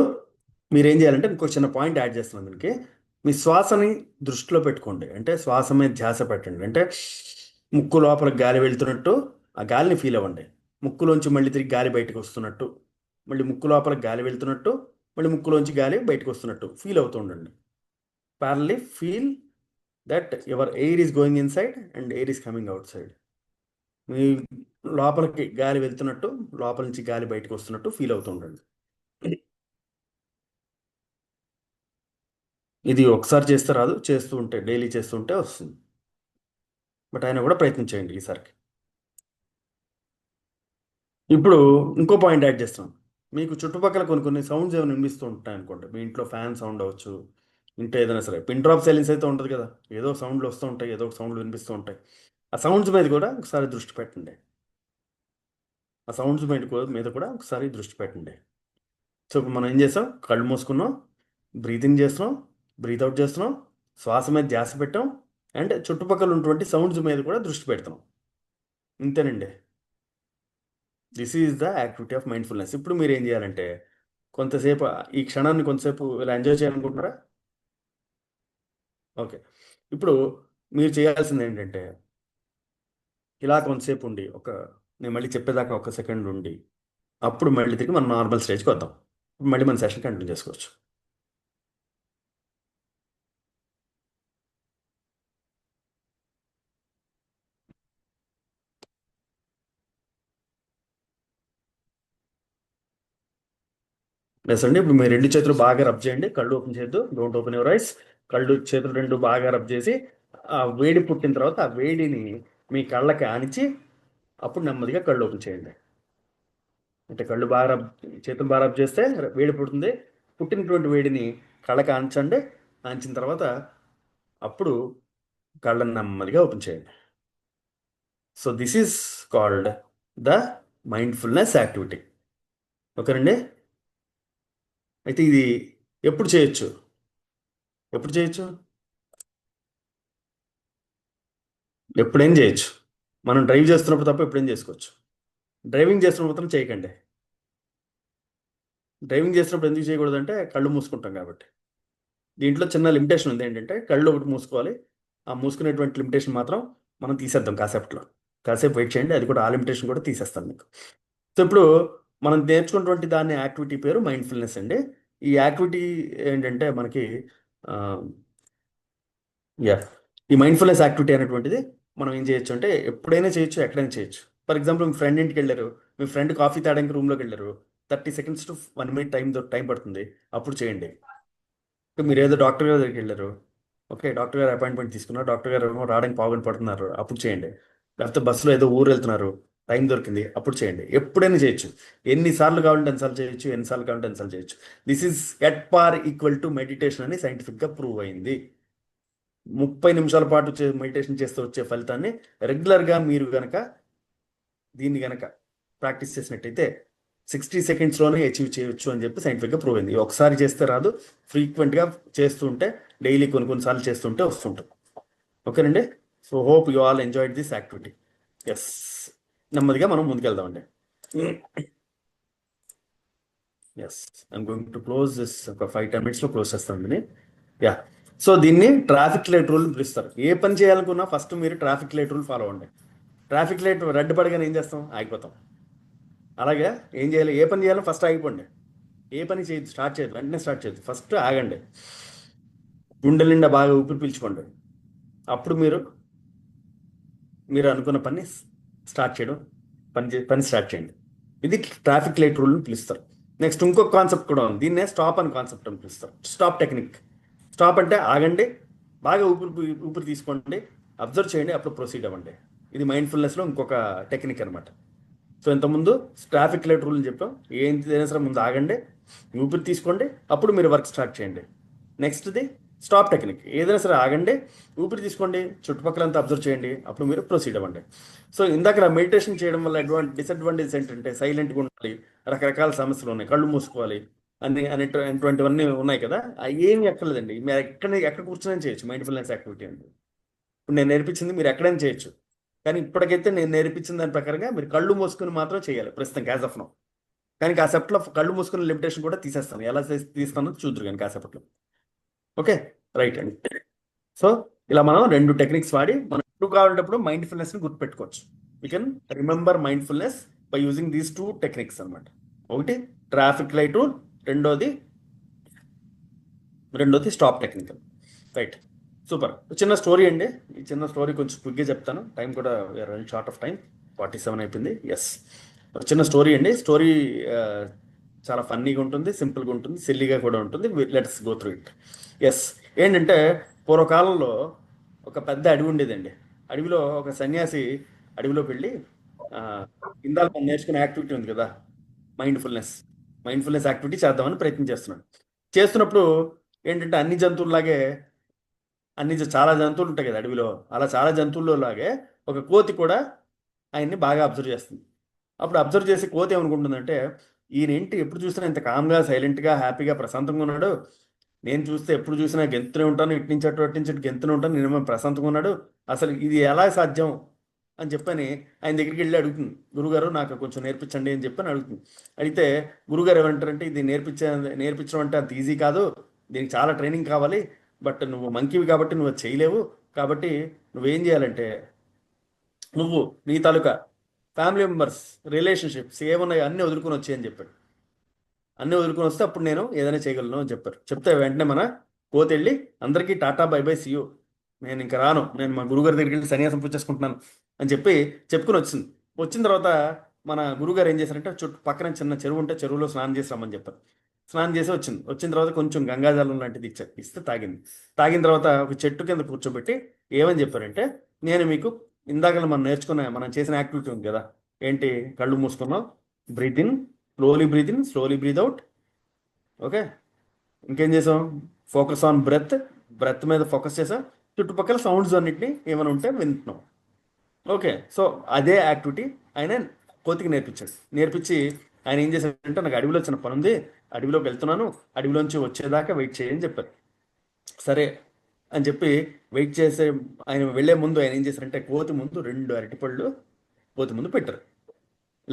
మీరు ఏం చేయాలంటే ఇంకో చిన్న పాయింట్ యాడ్ చేస్తున్నాను దీనికి. మీ శ్వాసని దృష్టిలో పెట్టుకోండి. అంటే శ్వాస మీద ధ్యాస పెట్టండి. అంటే ముక్కు లోపల గాలి వెళ్తున్నట్టు ఆ గాలిని ఫీల్ అవ్వండి. ముక్కులోంచి మళ్ళీ తిరిగి గాలి బయటకు వస్తున్నట్టు, మళ్ళీ ముక్కు లోపల గాలి వెళ్తున్నట్టు, మళ్ళీ ముక్కులోంచి గాలి బయటకు వస్తున్నట్టు ఫీల్ అవుతూ ఉండండి. Parallelly feel that your air is going inside and air is coming outside. మీ లోపలికి గాలి వెళ్తున్నట్టు, లోపల నుంచి గాలి బయటకు వస్తున్నట్టు ఫీల్ అవుతూ ఉండండి. ఇది ఒకసారి చేస్తే రాదు, చేస్తూ ఉంటే, డైలీ చేస్తూ ఉంటే వస్తుంది. బట్ ఆయన కూడా ప్రయత్నం చేయండి ఈసారికి. ఇప్పుడు ఇంకో పాయింట్ యాడ్ చేస్తున్నాం. మీకు చుట్టుపక్కల కొన్ని కొన్ని సౌండ్స్ ఏమైనా వినిపిస్తూ ఉంటాయి అనుకోండి. మీ ఇంట్లో ఫ్యాన్ సౌండ్ అవ్వచ్చు, ఇంట్లో ఏదైనా సరే పిన్ డ్రాప్ సైలెన్స్ అయితే ఉంటుంది కదా, ఏదో సౌండ్లు వస్తూ ఉంటాయి, ఏదో ఒక సౌండ్లు వినిపిస్తూ ఉంటాయి. ఆ సౌండ్స్ మీద కూడా ఒకసారి దృష్టి పెట్టండి. ఆ సౌండ్స్ మీద కూడా ఒకసారి దృష్టి పెట్టండి. సో ఇప్పుడు మనం ఏం చేస్తాం, కళ్ళు మూసుకున్నాం, బ్రీత్ ఇన్ చేస్తున్నాం, బ్రీత్ అవుట్ చేస్తున్నాం, శ్వాస మీద ధ్యాస పెట్టాం, అండ్ చుట్టుపక్కల ఉన్నటువంటి సౌండ్స్ మీద కూడా దృష్టి పెడుతున్నాం. ఇంతేనండి. This is the activity of mindfulness. ఇప్పుడు మీరు ఏం చేయాలంటే కొంతసేపు ఈ క్షణాన్ని కొంతసేపు ఇలా ఎంజాయ్ చేయాలనుకుంటున్నారా? ఓకే. ఇప్పుడు మీరు చేయాల్సింది ఏంటంటే ఇలా కొంతసేపు ఉండి నేను మళ్ళీ చెప్పేదాకా ఒక సెకండ్ ఉండి అప్పుడు మళ్ళీ తిరిగి మనం నార్మల్ స్టేజ్కి వద్దాం. మళ్ళీ మన సెషన్ కంటిన్యూ చేసుకోవచ్చు. ఎస్ అండి. ఇప్పుడు మీరు 2 చేతులు బాగా రబ్ చేయండి. కళ్ళు ఓపెన్ చేయొద్దు. Don't open your eyes. చేతులు 2 బాగా రబ్ చేసి ఆ వేడి పుట్టిన తర్వాత ఆ వేడిని మీ కళ్ళకి ఆనించి అప్పుడు నెమ్మదిగా కళ్ళు ఓపెన్ చేయండి. అంటే చేతులు బాగా రబ్ చేస్తే వేడి పుడుతుంది. పుట్టినటువంటి వేడిని కళ్ళకి ఆంచండి. ఆంచిన తర్వాత అప్పుడు కళ్ళని నెమ్మదిగా ఓపెన్ చేయండి. So this is called the mindfulness activity. ఓకేనండి. అయితే ఇది ఎప్పుడు చేయొచ్చు? ఎప్పుడైనా చేయొచ్చు. మనం డ్రైవ్ చేస్తున్నప్పుడు తప్ప ఎప్పుడైనా చేసుకోవచ్చు. డ్రైవింగ్ చేస్తున్నప్పుడు మాత్రం చేయకండి. డ్రైవింగ్ చేస్తున్నప్పుడు ఎందుకు చేయకూడదంటే కళ్ళు మూసుకుంటాం కాబట్టి. దీంట్లో చిన్న లిమిటేషన్ ఉంది. ఏంటంటే కళ్ళు ఒకటి మూసుకోవాలి. ఆ మూసుకునేటువంటి లిమిటేషన్ మాత్రం మనం తీసేద్దాం కాసేపు వెయిట్ చేయండి. అది కూడా ఆ లిమిటేషన్ కూడా తీసేస్తాను మీకు. సో ఇప్పుడు మనం నేర్చుకున్నటువంటి దాని యాక్టివిటీ పేరు మైండ్ఫుల్నెస్ అండి. ఈ యాక్టివిటీ ఏంటంటే మనకి ఈ మైండ్ఫుల్నెస్ యాక్టివిటీ అనేటువంటిది మనం ఏం చేయొచ్చు అంటే ఎప్పుడైనా చేయొచ్చు, ఎక్కడైనా చేయొచ్చు. ఫర్ ఎగ్జాంపుల్ మీ ఫ్రెండ్ ఇంటికి వెళ్ళారు. మీ ఫ్రెండ్ కాఫీ తాగడానికి రూమ్లోకి వెళ్ళారు. 30 seconds to 1 minute టైం పడుతుంది. అప్పుడు చేయండి. మీరు ఏదో డాక్టర్ గారి దగ్గరికి వెళ్ళారు. ఓకే, డాక్టర్ గారు అపాయింట్మెంట్ తీసుకున్నారు. డాక్టర్ గారు ఏమో రావడానికి పావుగంట పడుతున్నారు. అప్పుడు చేయండి. లేకపోతే బస్సులో ఏదో ఊరు వెళ్తున్నారు, టైం దొరికింది, అప్పుడు చేయండి. ఎప్పుడైనా చేయొచ్చు. ఎన్నిసార్లు కావాలంటే ఎన్నిసార్లు చేయొచ్చు, ఎన్నిసార్లు కావాలంటే ఎన్నిసార్లు చేయొచ్చు. దిస్ ఈజ్ ఎట్ పార్ ఈక్వల్ టు మెడిటేషన్ అని సైంటిఫిక్గా ప్రూవ్ అయింది. 30 నిమిషాల పాటు మెడిటేషన్ చేస్తూ వచ్చే ఫలితాన్ని రెగ్యులర్గా మీరు దీన్ని గనక ప్రాక్టీస్ చేసినట్టయితే 60 secondsలోనే అచీవ్ చేయొచ్చు అని చెప్పి సైంటిఫిక్గా ప్రూవ్ అయింది. ఒకసారి చేస్తే రాదు, ఫ్రీక్వెంట్గా చేస్తుంటే, డైలీ కొన్నిసార్లు చేస్తుంటే వస్తుంటుంది. ఓకేనండి. So hope you all enjoyed this activity. Yes, నెమ్మదిగా మనం ముందుకెళ్దామండి. Yes, I'm going to close this. ఒక 5-10 minutesలో క్లోజ్ చేస్తామండి. యా. సో దీన్ని ట్రాఫిక్ లైట్ రూల్ పిలుస్తారు. ఏ పని చేయాలనుకున్నా ఫస్ట్ మీరు ట్రాఫిక్ లైట్ రూల్ ఫాలో అవ్వండి. ట్రాఫిక్ లైట్ రెడ్ పడగానే ఏం చేస్తాం? ఆగిపోతాం. అలాగే ఏం చేయాలి? ఏ పని చేయాలో ఫస్ట్ ఆగిపోండి. ఏ పని చేయొద్దు, వెంటనే స్టార్ట్ చేయొద్దు. ఫస్ట్ ఆగండి. గుండెల నిండా బాగా ఊపిరి పీల్చుకోండి. అప్పుడు మీరు అనుకున్న పని స్టార్ట్ చేయడం, పని స్టార్ట్ చేయండి. ఇది ట్రాఫిక్ లైట్ రూల్ అని పిలుస్తారు. నెక్స్ట్ ఇంకొక కాన్సెప్ట్ కూడా ఉంది. దీన్నే స్టాప్ అని కాన్సెప్ట్ అని పిలుస్తారు. Stop technique. స్టాప్ అంటే ఆగండి, బాగా ఊపిరి తీసుకోండి, అబ్జర్వ్ చేయండి, అప్పుడు ప్రొసీడ్ అవ్వండి. ఇది మైండ్ఫుల్నెస్లో ఇంకొక టెక్నిక్ అనమాట. సో ఇంతకుముందు ట్రాఫిక్ లైట్ రూల్ అని చెప్పాం. ఏదైనా సరే ముందు ఆగండి, ఊపిరి తీసుకోండి, అప్పుడు మీరు వర్క్ స్టార్ట్ చేయండి. నెక్స్ట్ది స్టాప్ టెక్నిక్. ఏదైనా సరే ఆగండి, ఊపిరి తీసుకోండి, చుట్టుపక్కలంతా అబ్జర్వ్ చేయండి, అప్పుడు మీరు ప్రొసీడ్ అవ్వండి. సో ఇందాక మెడిటేషన్ చేయడం వల్ల డిసడ్వాంటేజ్ ఏంటంటే సైలెంట్గా ఉండాలి, రకరకాల సమస్యలు ఉన్నాయి, కళ్ళు మూసుకోవాలి అనేటువంటివన్నీ ఉన్నాయి కదా. అవి ఏమి ఎక్కర్లేదండి. మీరు ఎక్కడ కూర్చొని చేయొచ్చు మైండ్ఫుల్నెస్ యాక్టివిటీ అండి. ఇప్పుడు నేను నేర్పించింది మీరు ఎక్కడైనా చేయొచ్చు. కానీ ఇప్పటికైతే నేను నేర్పించిన దాని ప్రకారంగా మీరు కళ్ళు మూసుకుని మాత్రం చేయాలి ప్రస్తుతం యాజ్ ఆఫ్ నౌ. కానీ కాసేపట్లో కళ్ళు మూసుకుని లిమిటేషన్ కూడా తీసేస్తాను. ఎలా తీస్తానో చూద్దరు కానీ కాసేపట్లో. ఓకే, రైట్ అండి. సో ఇలా మనం 2 టెక్నిక్స్ వాడి మనం ఎప్పుడు కావాలంటప్పుడు మైండ్ఫుల్నెస్ని గుర్తుపెట్టుకోవచ్చు. We can remember mindfulness by using these 2 techniques అనమాట. ఒకటి ట్రాఫిక్ లైట్ రూల్, రెండోది స్టాప్ టెక్నిక్. Right, super. చిన్న స్టోరీ అండి. ఈ చిన్న స్టోరీ కొంచెం క్విక్గా చెప్తాను. టైం కూడా రన్నింగ్ షార్ట్ ఆఫ్ టైం, 47 అయిపోయింది. ఎస్, చిన్న స్టోరీ అండి. స్టోరీ చాలా ఫన్నీగా ఉంటుంది, సింపుల్గా ఉంటుంది, సిల్లీగా కూడా ఉంటుంది. Let's go through it. Yes, ఏంటంటే పూర్వకాలంలో ఒక పెద్ద అడవి ఉండేదండి. అడవిలో ఒక సన్యాసి అడవిలోకి వెళ్ళి ఇందాక మనం నేర్చుకునే యాక్టివిటీ ఉంది కదా, మైండ్ఫుల్నెస్ యాక్టివిటీ చేద్దామని ప్రయత్నం చేస్తున్నప్పుడు ఏంటంటే చాలా జంతువులు ఉంటాయి కదా అడవిలో. అలా చాలా జంతువుల్లో లాగే ఒక కోతి కూడా ఆయన్ని బాగా అబ్జర్వ్ చేస్తుంది. అప్పుడు అబ్జర్వ్ చేసి కోతి ఏమనుకుంటుందంటే, ఈయనేంటి ఎప్పుడు చూసినా ఇంత కామ్గా, సైలెంట్గా, హ్యాపీగా, ప్రశాంతంగా ఉన్నాడు. నేను చూస్తే ఎప్పుడు చూసినా గెంతునే ఉంటాను, ఇటు నుంచి అటు గెంతునే ఉంటాను, నేను ప్రశాంతంగా ఉన్నాడు. అసలు ఇది ఎలా సాధ్యం అని చెప్పని ఆయన దగ్గరికి వెళ్ళి అడుగుతుంది. గురుగారు నాకు కొంచెం నేర్పించండి అని చెప్పని అడుగుతుంది. అడిగితే గురుగారు ఏమంటారంటే, ఇది నేర్పించడం అంటే అంత ఈజీ కాదు, దీనికి చాలా ట్రైనింగ్ కావాలి, బట్ నువ్వు మంకీవి కాబట్టి నువ్వు చేయలేవు, కాబట్టి నువ్వేం చేయాలంటే నువ్వు నీ తాలూకా ఫ్యామిలీ మెంబర్స్ రిలేషన్షిప్స్ ఏమున్నాయో అన్నీ వదులుకొని వచ్చాయని చెప్పాడు. అన్నీ వదులుకొని వస్తే అప్పుడు నేను ఏదైనా చేయగలను అని చెప్పారు. చెప్తే వెంటనే మన కోతి వెళ్ళి అందరికీ టాటా బై బై సీ యూ, నేను ఇంకా రాను, నేను మా గురుగారి దగ్గరికి వెళ్ళి సన్యాసం పూచేసుకుంటున్నాను అని చెప్పి చెప్పుకుని వచ్చింది. వచ్చిన తర్వాత మన గురుగారు ఏం చేశారంటే చుట్టూ పక్కన చిన్న చెరువు ఉంటే చెరువులో స్నానం చేసి రమ్మని చెప్పారు. స్నానం చేసి వచ్చింది. వచ్చిన తర్వాత కొంచెం గంగాజలం లాంటిది ఇచ్చారు. ఇస్తే తాగింది. తాగిన తర్వాత ఒక చెట్టు కింద కూర్చోబెట్టి ఏమని చెప్పారంటే, నేను మీకు ఇందాక మనం చేసిన యాక్టివిటీ ఉంది కదా, ఏంటి, కళ్ళు మూసుకున్నాం, breathe in, slowly breathe out. Okay, ఇంకేం చేసాం, ఫోకస్ ఆన్ బ్రెత్ మీద ఫోకస్ చేసాం, చుట్టుపక్కల సౌండ్స్ అన్నిటిని ఏమైనా ఉంటే వింటున్నాం. ఓకే, సో అదే యాక్టివిటీ ఆయన కోతికి నేర్పించి ఆయన ఏం చేశారంటే, నాకు అడవిలో చిన్న పని ఉంది, అడవిలోకి వెళ్తున్నాను, అడవిలోంచి వచ్చేదాకా వెయిట్ చేయని చెప్పారు. సరే అని చెప్పి వెయిట్ చేసే ఆయన వెళ్లే ముందు ఆయన ఏం చేశారంటే కోతి ముందు 2 అరటిపళ్ళు కోతి ముందు పెట్టారు.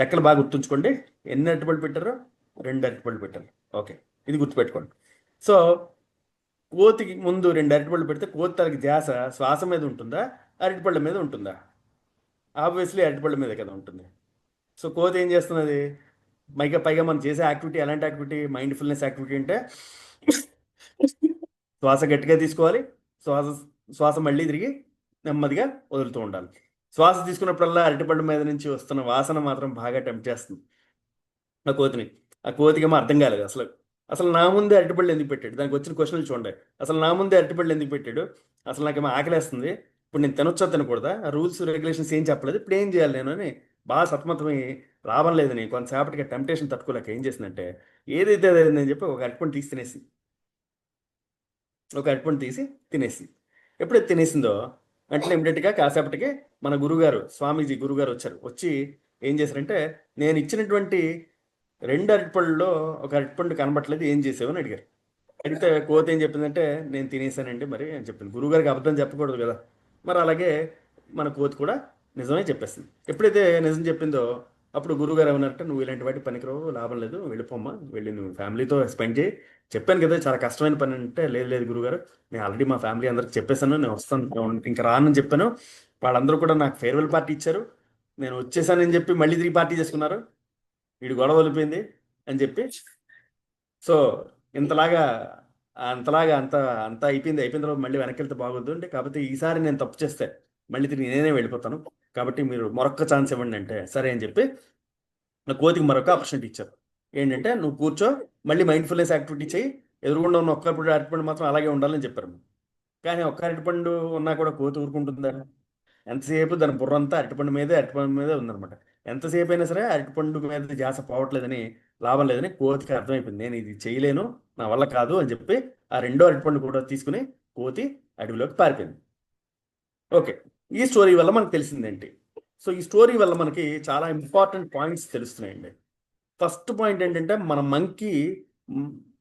లెక్కలు బాగా గుర్తుంచుకోండి, ఎన్ని అరటిపళ్ళు పెట్టారో, 2 అరటిపళ్ళు పెట్టారు. ఓకే, ఇది గుర్తుపెట్టుకోండి. సో కోతికి ముందు 2 అరటిపళ్ళు పెడితే కోతి తనకి ధ్యాస శ్వాస మీద ఉంటుందా, అరటిపళ్ళ మీద ఉంటుందా? ఆబ్వియస్లీ అరటిపళ్ళ మీద కదా ఉంటుంది. సో కోతి ఏం చేస్తున్నది, పైగా మనం చేసే యాక్టివిటీ ఎలాంటి యాక్టివిటీ, మైండ్ఫుల్నెస్ యాక్టివిటీ అంటే శ్వాస గట్టిగా తీసుకోవాలి, శ్వాస మళ్ళీ తిరిగి నెమ్మదిగా వదులుతూ ఉండాలి. శ్వాస తీసుకున్నప్పుడల్లా అరటిపళ్ళ మీద నుంచి వస్తున్న వాసన మాత్రం బాగా టెంప్ట్ చేస్తుంది ఆ కోతికి ఏమో అర్థం కాలేదు. అసలు నా ముందే అరటిపళ్ళు ఎందుకు పెట్టాడు, దానికి వచ్చిన క్వశ్చన్లు చూడండి. అసలు నా ముందే అరటిపళ్ళు ఎందుకు పెట్టాడు, అసలు నాకేమో ఆకలేస్తుంది, ఇప్పుడు నేను తినొచ్చా తినకూడదా, రూల్స్ రెగ్యులేషన్స్ ఏం చెప్పలేదు, ఇప్పుడు ఏం చేయాలి నేను అని బాగా సతమతమై లాభం లేదని కొంతసేపటికి టెంప్టేషన్ తట్టుకోలేక ఏం చేసిందంటే, ఏదైతే అదేందని చెప్పి ఒక అరటిపండు తీసి తినేసి ఎప్పుడైతే తినేసిందో వెంటనే ఇమ్మీడియట్గా కాసేపటికి మన స్వామీజీ గురుగారు వచ్చి ఏం చేశారంటే, నేను ఇచ్చినటువంటి 2 అరటిపళ్ళలో ఒక అరటిపండు కనబట్టలేదు, ఏం చేసావు అని అడిగారు. అడిగితే కోతి ఏం చెప్పిందంటే, నేను తినేసానండి మరి అని చెప్పింది. గురువుగారికి అబద్ధం చెప్పకూడదు కదా, మరి అలాగే మన కోతి కూడా నిజమే చెప్పేసింది. ఎప్పుడైతే నిజం చెప్పిందో అప్పుడు గురువుగారు ఏమన్నారంటే, నువ్వు ఇలాంటి వాటి పనికిరావు, లాభం లేదు, వెళ్ళిపోమ్మా, వెళ్ళి నువ్వు ఫ్యామిలీతో స్పెండ్ చేయి. చెప్పాను కదా చాలా కష్టమైన పని అంటే, లేదు గురువుగారు, నేను ఆల్రెడీ మా ఫ్యామిలీ అందరికి చెప్పేశాను, నేను వస్తాను, ఇంకా రానని చెప్పాను, వాళ్ళందరూ కూడా నాకు ఫేర్వెల్ పార్టీ ఇచ్చారు, నేను వచ్చేసానని చెప్పి మళ్ళీ తిరిగి పార్టీ చేసుకున్నారు, వీడు గొడవ వదిలిపోయింది అని చెప్పి. సో అంత అయిపోయిన తర్వాత మళ్ళీ వెనక్కి వెళ్తే బాగోద్దు అంటే, కాబట్టి ఈసారి నేను తప్పు చేస్తే మళ్ళీ తిరిగి నేనే వెళ్ళిపోతాను, కాబట్టి మీరు మరొక్క ఛాన్స్ ఇవ్వండి అంటే సరే అని చెప్పి నా కోతికి మరొక ఆపర్చునిటీ ఇచ్చారు. ఏంటంటే, నువ్వు కూర్చో, మళ్ళీ మైండ్ఫుల్నెస్ యాక్టివిటీ చేయి, ఎదురుగుండా ఉన్న ఒక్కప్పుడు అరటిపండు మాత్రం అలాగే ఉండాలని చెప్పారు. కానీ ఒక్క అరటిపండు ఉన్నా కూడా కోతి ఊరుకుంటుందా? ఎంతసేపు దాని బుర్రంతా అరటిపండు మీదే ఉందనమాట. ఎంతసేపు అయినా సరే అరటిపండు మీద ధ్యాస పోవట్లేదని, లాభం లేదని కోతికి అర్థమైపోయింది, నేను ఇది చేయలేను, నా వల్ల కాదు అని చెప్పి ఆ 2వ అరటిపండు కూడా తీసుకుని కోతి అడవిలోకి పారిపోయింది. ఓకే, ఈ స్టోరీ వల్ల మనకు తెలిసిందేంటి? సో ఈ స్టోరీ వల్ల మనకి చాలా ఇంపార్టెంట్ పాయింట్స్ తెలుస్తున్నాయండి. ఫస్ట్ పాయింట్ ఏంటంటే,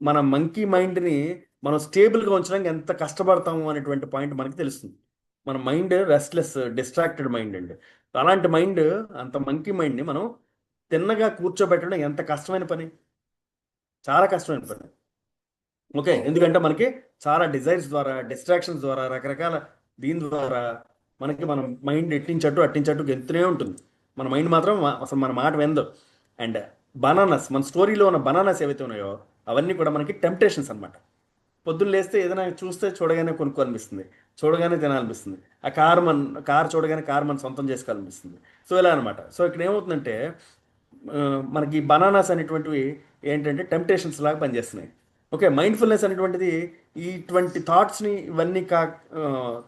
మన మంకీ మైండ్ని మనం స్టేబుల్గా ఉంచడానికి ఎంత కష్టపడతాము అనేటువంటి పాయింట్ మనకి తెలుస్తుంది. మన మైండ్ రెస్ట్లెస్, డిస్ట్రాక్టెడ్ మైండ్ అండి. అలాంటి మైండ్, అంత మంకీ మైండ్ని మనం తిన్నగా కూర్చోబెట్టడం ఎంత కష్టమైన పని, చాలా కష్టమైన పని. ఓకే, ఎందుకంటే మనకి చాలా డిజైర్స్ ద్వారా, డిస్ట్రాక్షన్స్ ద్వారా, రకరకాల దీని ద్వారా మన మైండ్ అట్టించట్టు గెంతునే ఉంటుంది. మన మైండ్ మాత్రం అసలు మన మాట విందు. అండ్ బనానాస్, మన స్టోరీలో ఉన్న బనానాస్ ఏవైతే ఉన్నాయో అవన్నీ కూడా మనకి టెంప్టేషన్స్ అనమాట. పొద్దున్న లేస్తే ఏదైనా చూస్తే చూడగానే కొనుక్కోనిపిస్తుంది, చూడగానే తినాలనిపిస్తుంది. ఆ కార్ చూడగానే కార్ మన సొంతం చేసుకోవాలనిపిస్తుంది. సో ఇలా అనమాట. సో ఇక్కడ ఏమవుతుందంటే, మనకి బనానాస్ అనేటువంటివి ఏంటంటే టెంప్టేషన్స్ లాగా పనిచేస్తున్నాయి. ఓకే, మైండ్ఫుల్నెస్ అనేటువంటిది ఇటువంటి థాట్స్ని ఇవన్నీ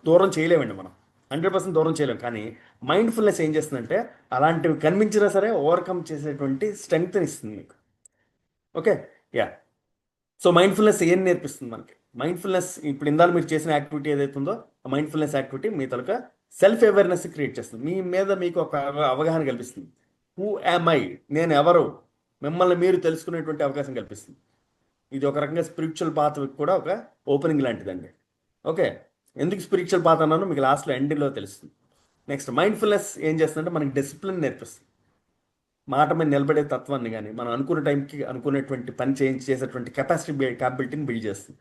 దూరం చేయలేమండి, మనం 100% దూరం చేయలేం. కానీ మైండ్ఫుల్నెస్ ఏం చేస్తుందంటే, అలాంటివి కనిపించినా సరే ఓవర్కమ్ చేసేటువంటి స్ట్రెంగ్త్ని ఇస్తుంది మీకు. Okay, yeah. సో మైండ్ఫుల్నెస్ ఏం నేర్పిస్తుంది మనకి? మైండ్ఫుల్నెస్ ఇప్పుడు ఇందాక మీరు చేసిన యాక్టివిటీ ఏదైతే ఉందో, ఆ మైండ్ఫుల్నెస్ యాక్టివిటీ మీ తలక సెల్ఫ్ అవేర్నెస్ క్రియేట్ చేస్తుంది, మీ మీద మీకు ఒక అవగాహన కల్పిస్తుంది. హూ యామ్ ఐ, నేను ఎవరు, మిమ్మల్ని మీరు తెలుసుకునేటువంటి అవకాశం కల్పిస్తుంది. ఇది ఒక రకంగా స్పిరిచువల్ పాత్ కూడా ఒక ఓపెనింగ్ లాంటిదండి. ఓకే, ఎందుకు స్పిరిచువల్ పాత్ అన్నాను మీకు లాస్ట్లో ఎండింగ్లో తెలుస్తుంది. నెక్స్ట్, మైండ్ఫుల్నెస్ ఏం చేస్తుందంటే మనకి డిసిప్లిన్ నేర్పిస్తుంది. మాట మీద నిలబడే తత్వాన్ని, కానీ మనం అనుకున్న టైంకి అనుకునేటువంటి పని చేసేటువంటి క్యాపబిలిటీని బిల్డ్ చేస్తుంది.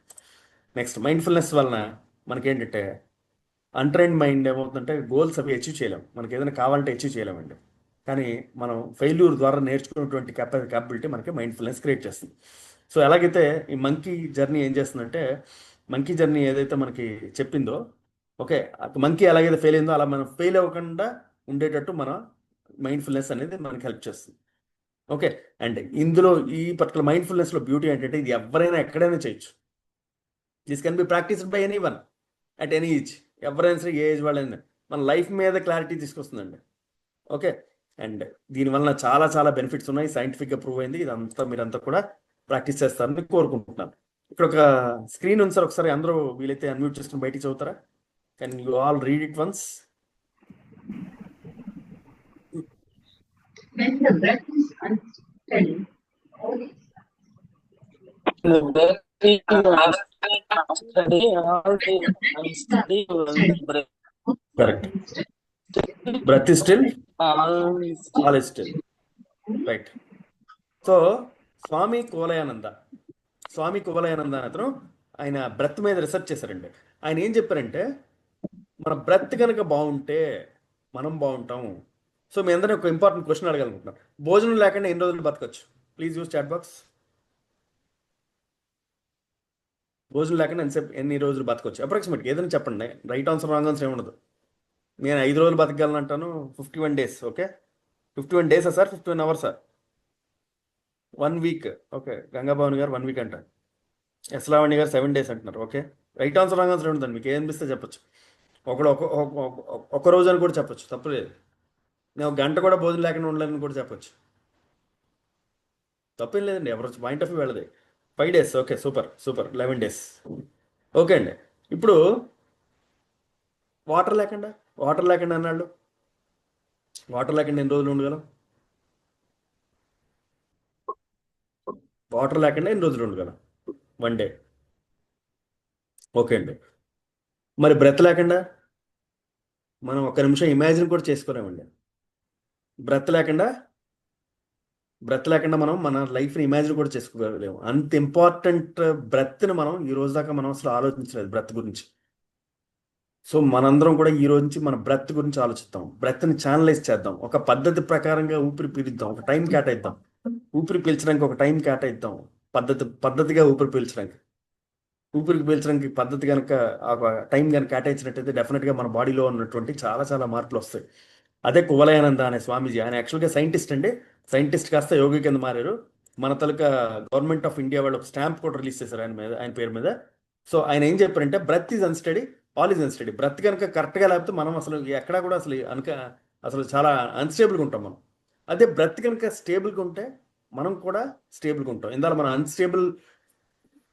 నెక్స్ట్, మైండ్ఫుల్నెస్ వలన మనకేంటంటే అన్ట్రైన్డ్ మైండ్ ఏమవుతుందంటే గోల్స్ అవి అచీవ్ చేయలేం, మనకి ఏదైనా కావాలంటే అచీవ్ చేయలేమండి. కానీ మనం ఫెయిల్యూర్ ద్వారా నేర్చుకున్నటువంటి క్యాపబిలిటీ మనకి మైండ్ఫుల్నెస్ క్రియేట్ చేస్తుంది. సో ఎలాగైతే ఈ మంకీ జర్నీ ఏం చేస్తుందంటే, మంకీ జర్నీ ఏదైతే మనకి చెప్పిందో, ఓకే, మంకీ ఎలాగైతే ఫెయిల్ అయిందో అలా మనం ఫెయిల్ అవ్వకుండా ఉండేటట్టు మన మైండ్ఫుల్నెస్ అనేది మనకి హెల్ప్ చేస్తుంది. ఓకే, అండ్ ఇందులో ఈ పర్టికులర్ మైండ్ఫుల్నెస్లో బ్యూటీ ఏంటంటే ఇది ఎవరైనా ఎక్కడైనా చేయొచ్చు. This can be practised by anyone at any age. ఎవరైనా సరే ఏ ఏజ్ వాళ్ళైనా మన లైఫ్ మీద క్లారిటీ తీసుకొస్తుందండి. ఓకే, అండ్ దీనివల్ల చాలా చాలా బెనిఫిట్స్ ఉన్నాయి, సైంటిఫిక్గా ప్రూవ్ అయింది. ఇదంతా మీరంతా కూడా ప్రాక్టీస్ చేస్తారని కోరుకుంటున్నాను. ఇక్కడ ఒక స్క్రీన్ ఉంది సార్, ఒకసారి అందరూ వీలైతే అన్మ్యూట్ చేసుకుని బయటికి చదువుతారా? Can you all read it once? When the breath is unsteady, The breath is unsteady, unsteady, breath correct. Breath is still, unsteady. All is still, right. So Swami Kuvalayananda అనే అతను ఆయన బ్రెత్ మీద రీసెర్చ్ చేశారండి. ఆయన ఏం చెప్పారంటే, మన బ్రెత్ కనుక బాగుంటే మనం బాగుంటాం. సో మీ అందరినీ ఒక ఇంపార్టెంట్ క్వశ్చన్ అడగాలనుకుంటున్నాను. భోజనం లేకుండా ఎన్ని రోజులు బతకచ్చు? Please use chat box. భోజనం లేకుండా ఎన్ని రోజులు బతకచ్చు అప్రాక్సిమేట్గా? ఏదైనా చెప్పండి. రైట్ ఆన్సర్, రాంగ్ ఆన్సర్ ఏముండదు. నేను 5 రోజులు బతకగలను అంటాను. 51 days. Okay, 51 days sir? 51 hours sir? 1 week. Okay, Gangabhavan గారు 1 week అంటారు. ఎస్లావణి గారు 7 days అంటున్నారు. Okay, right answer, wrong answer ఏముంటుంది? మీకు ఏం అనిపిస్తే చెప్పచ్చు. ఒకడు ఒక రోజు అని కూడా చెప్పచ్చు, తప్పులేదు. నేను 1 గంట కూడా భోజనం లేకుండా ఉండలేదని కూడా చెప్పచ్చు, తప్పేం లేదండి. ఎవరు పాయింట్ ఆఫ్ వ్యూ వెళ్ళదు. 5 days. Okay, super super. 11 days. Okay అండి. ఇప్పుడు వాటర్ లేకుండా అన్నాళ్ళు, వాటర్ లేకుండా ఎన్ని రోజులు ఉండగలం? వాటర్ లేకుండా ఎన్ని రోజులు ఉండగలం? 1 day. ఓకే అండి. మరి బ్రెత్ లేకుండా మనం 1 నిమిషం ఇమాజిన్ కూడా చేసుకోలేమండి. బ్రెత్ లేకుండా మనం మన లైఫ్ని ఇమాజిన్ కూడా చేసుకోలేము. అంత ఇంపార్టెంట్ బ్రెత్ని మనం ఈ రోజు దాకా మనం అసలు ఆలోచించలేదు బ్రెత్ గురించి. సో మనందరం కూడా ఈ రోజు నుంచి మన బ్రెత్ గురించి ఆలోచిద్దాం. బ్రెత్ని ఛానలైజ్ చేద్దాం. ఒక పద్ధతి ప్రకారంగా ఊపిరి పీలుద్దాం. ఒక టైం కేటాయిద్దాం. ఊపిరి పీల్చడానికి ఒక టైం కేటాయిద్దాం. పద్ధతిగా ఊపిరి పీల్చడానికి పద్ధతి కనుక ఒక టైం కనుక కేటాయించినట్టయితే డెఫినెట్గా మన బాడీలో ఉన్నటువంటి చాలా చాలా మార్పులు వస్తాయి. అదే కువలయానంద అనే స్వామీజీ. ఆయన యాక్చువల్గా సైంటిస్ట్ అండి. సైంటిస్ట్ కాస్త యోగి కింద మారారు. మన తలక గవర్నమెంట్ ఆఫ్ ఇండియా వాళ్ళు ఒక స్టాంప్ కూడా రిలీజ్ చేశారు ఆయన పేరు మీద. సో ఆయన ఏం చెప్పారంటే, breath is unsteady, all is unsteady. Breath కనుక కరెక్ట్గా లేకపోతే మనం అసలు ఎక్కడా కూడా అసలు చాలా అన్స్టేబుల్గా ఉంటాం మనం. అదే బ్రెత్ కనుక స్టేబుల్గా ఉంటే మనం కూడా స్టేబుల్గా ఉంటాం. ఇందాక మనం అన్స్టేబుల్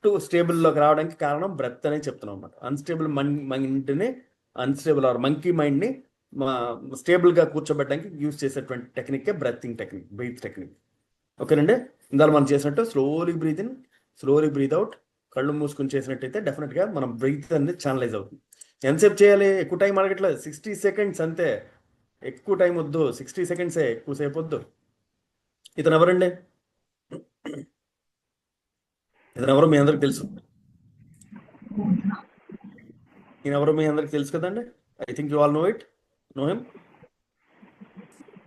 టు స్టేబుల్లోకి రావడానికి కారణం బ్రెత్ అనేది చెప్తున్నాం అన్నమాట. అన్స్టేబుల్ మైండ్ని, అన్స్టేబుల్ ఆర్ మంకీ మైండ్ని స్టేబుల్గా కూర్చోబెట్టడానికి యూజ్ చేసేటువంటి టెక్నిక్కే బ్రీత్ టెక్నిక్. ఓకేనండి. ఇందాక మనం చేసినట్టు slowly breathe in, slowly breathe out, కళ్ళు మూసుకుని చేసినట్టయితే డెఫినెట్గా మనం బ్రీత్ అనేది ఛానలైజ్ అవుతుంది. ఎంతసేపు చేయాలి? ఎక్కువ టైం అడగట్లేదు, 60 seconds అంతే. ఎక్కువ టైం వద్దు, 60 seconds, ఎక్కువసేపు వద్దు. ఇతను ఎవరండి? ఇతనెవరో మీ అందరికి తెలుసు. ఈయనెవరో మీ అందరికి తెలుసు కదండి. I think you all know him.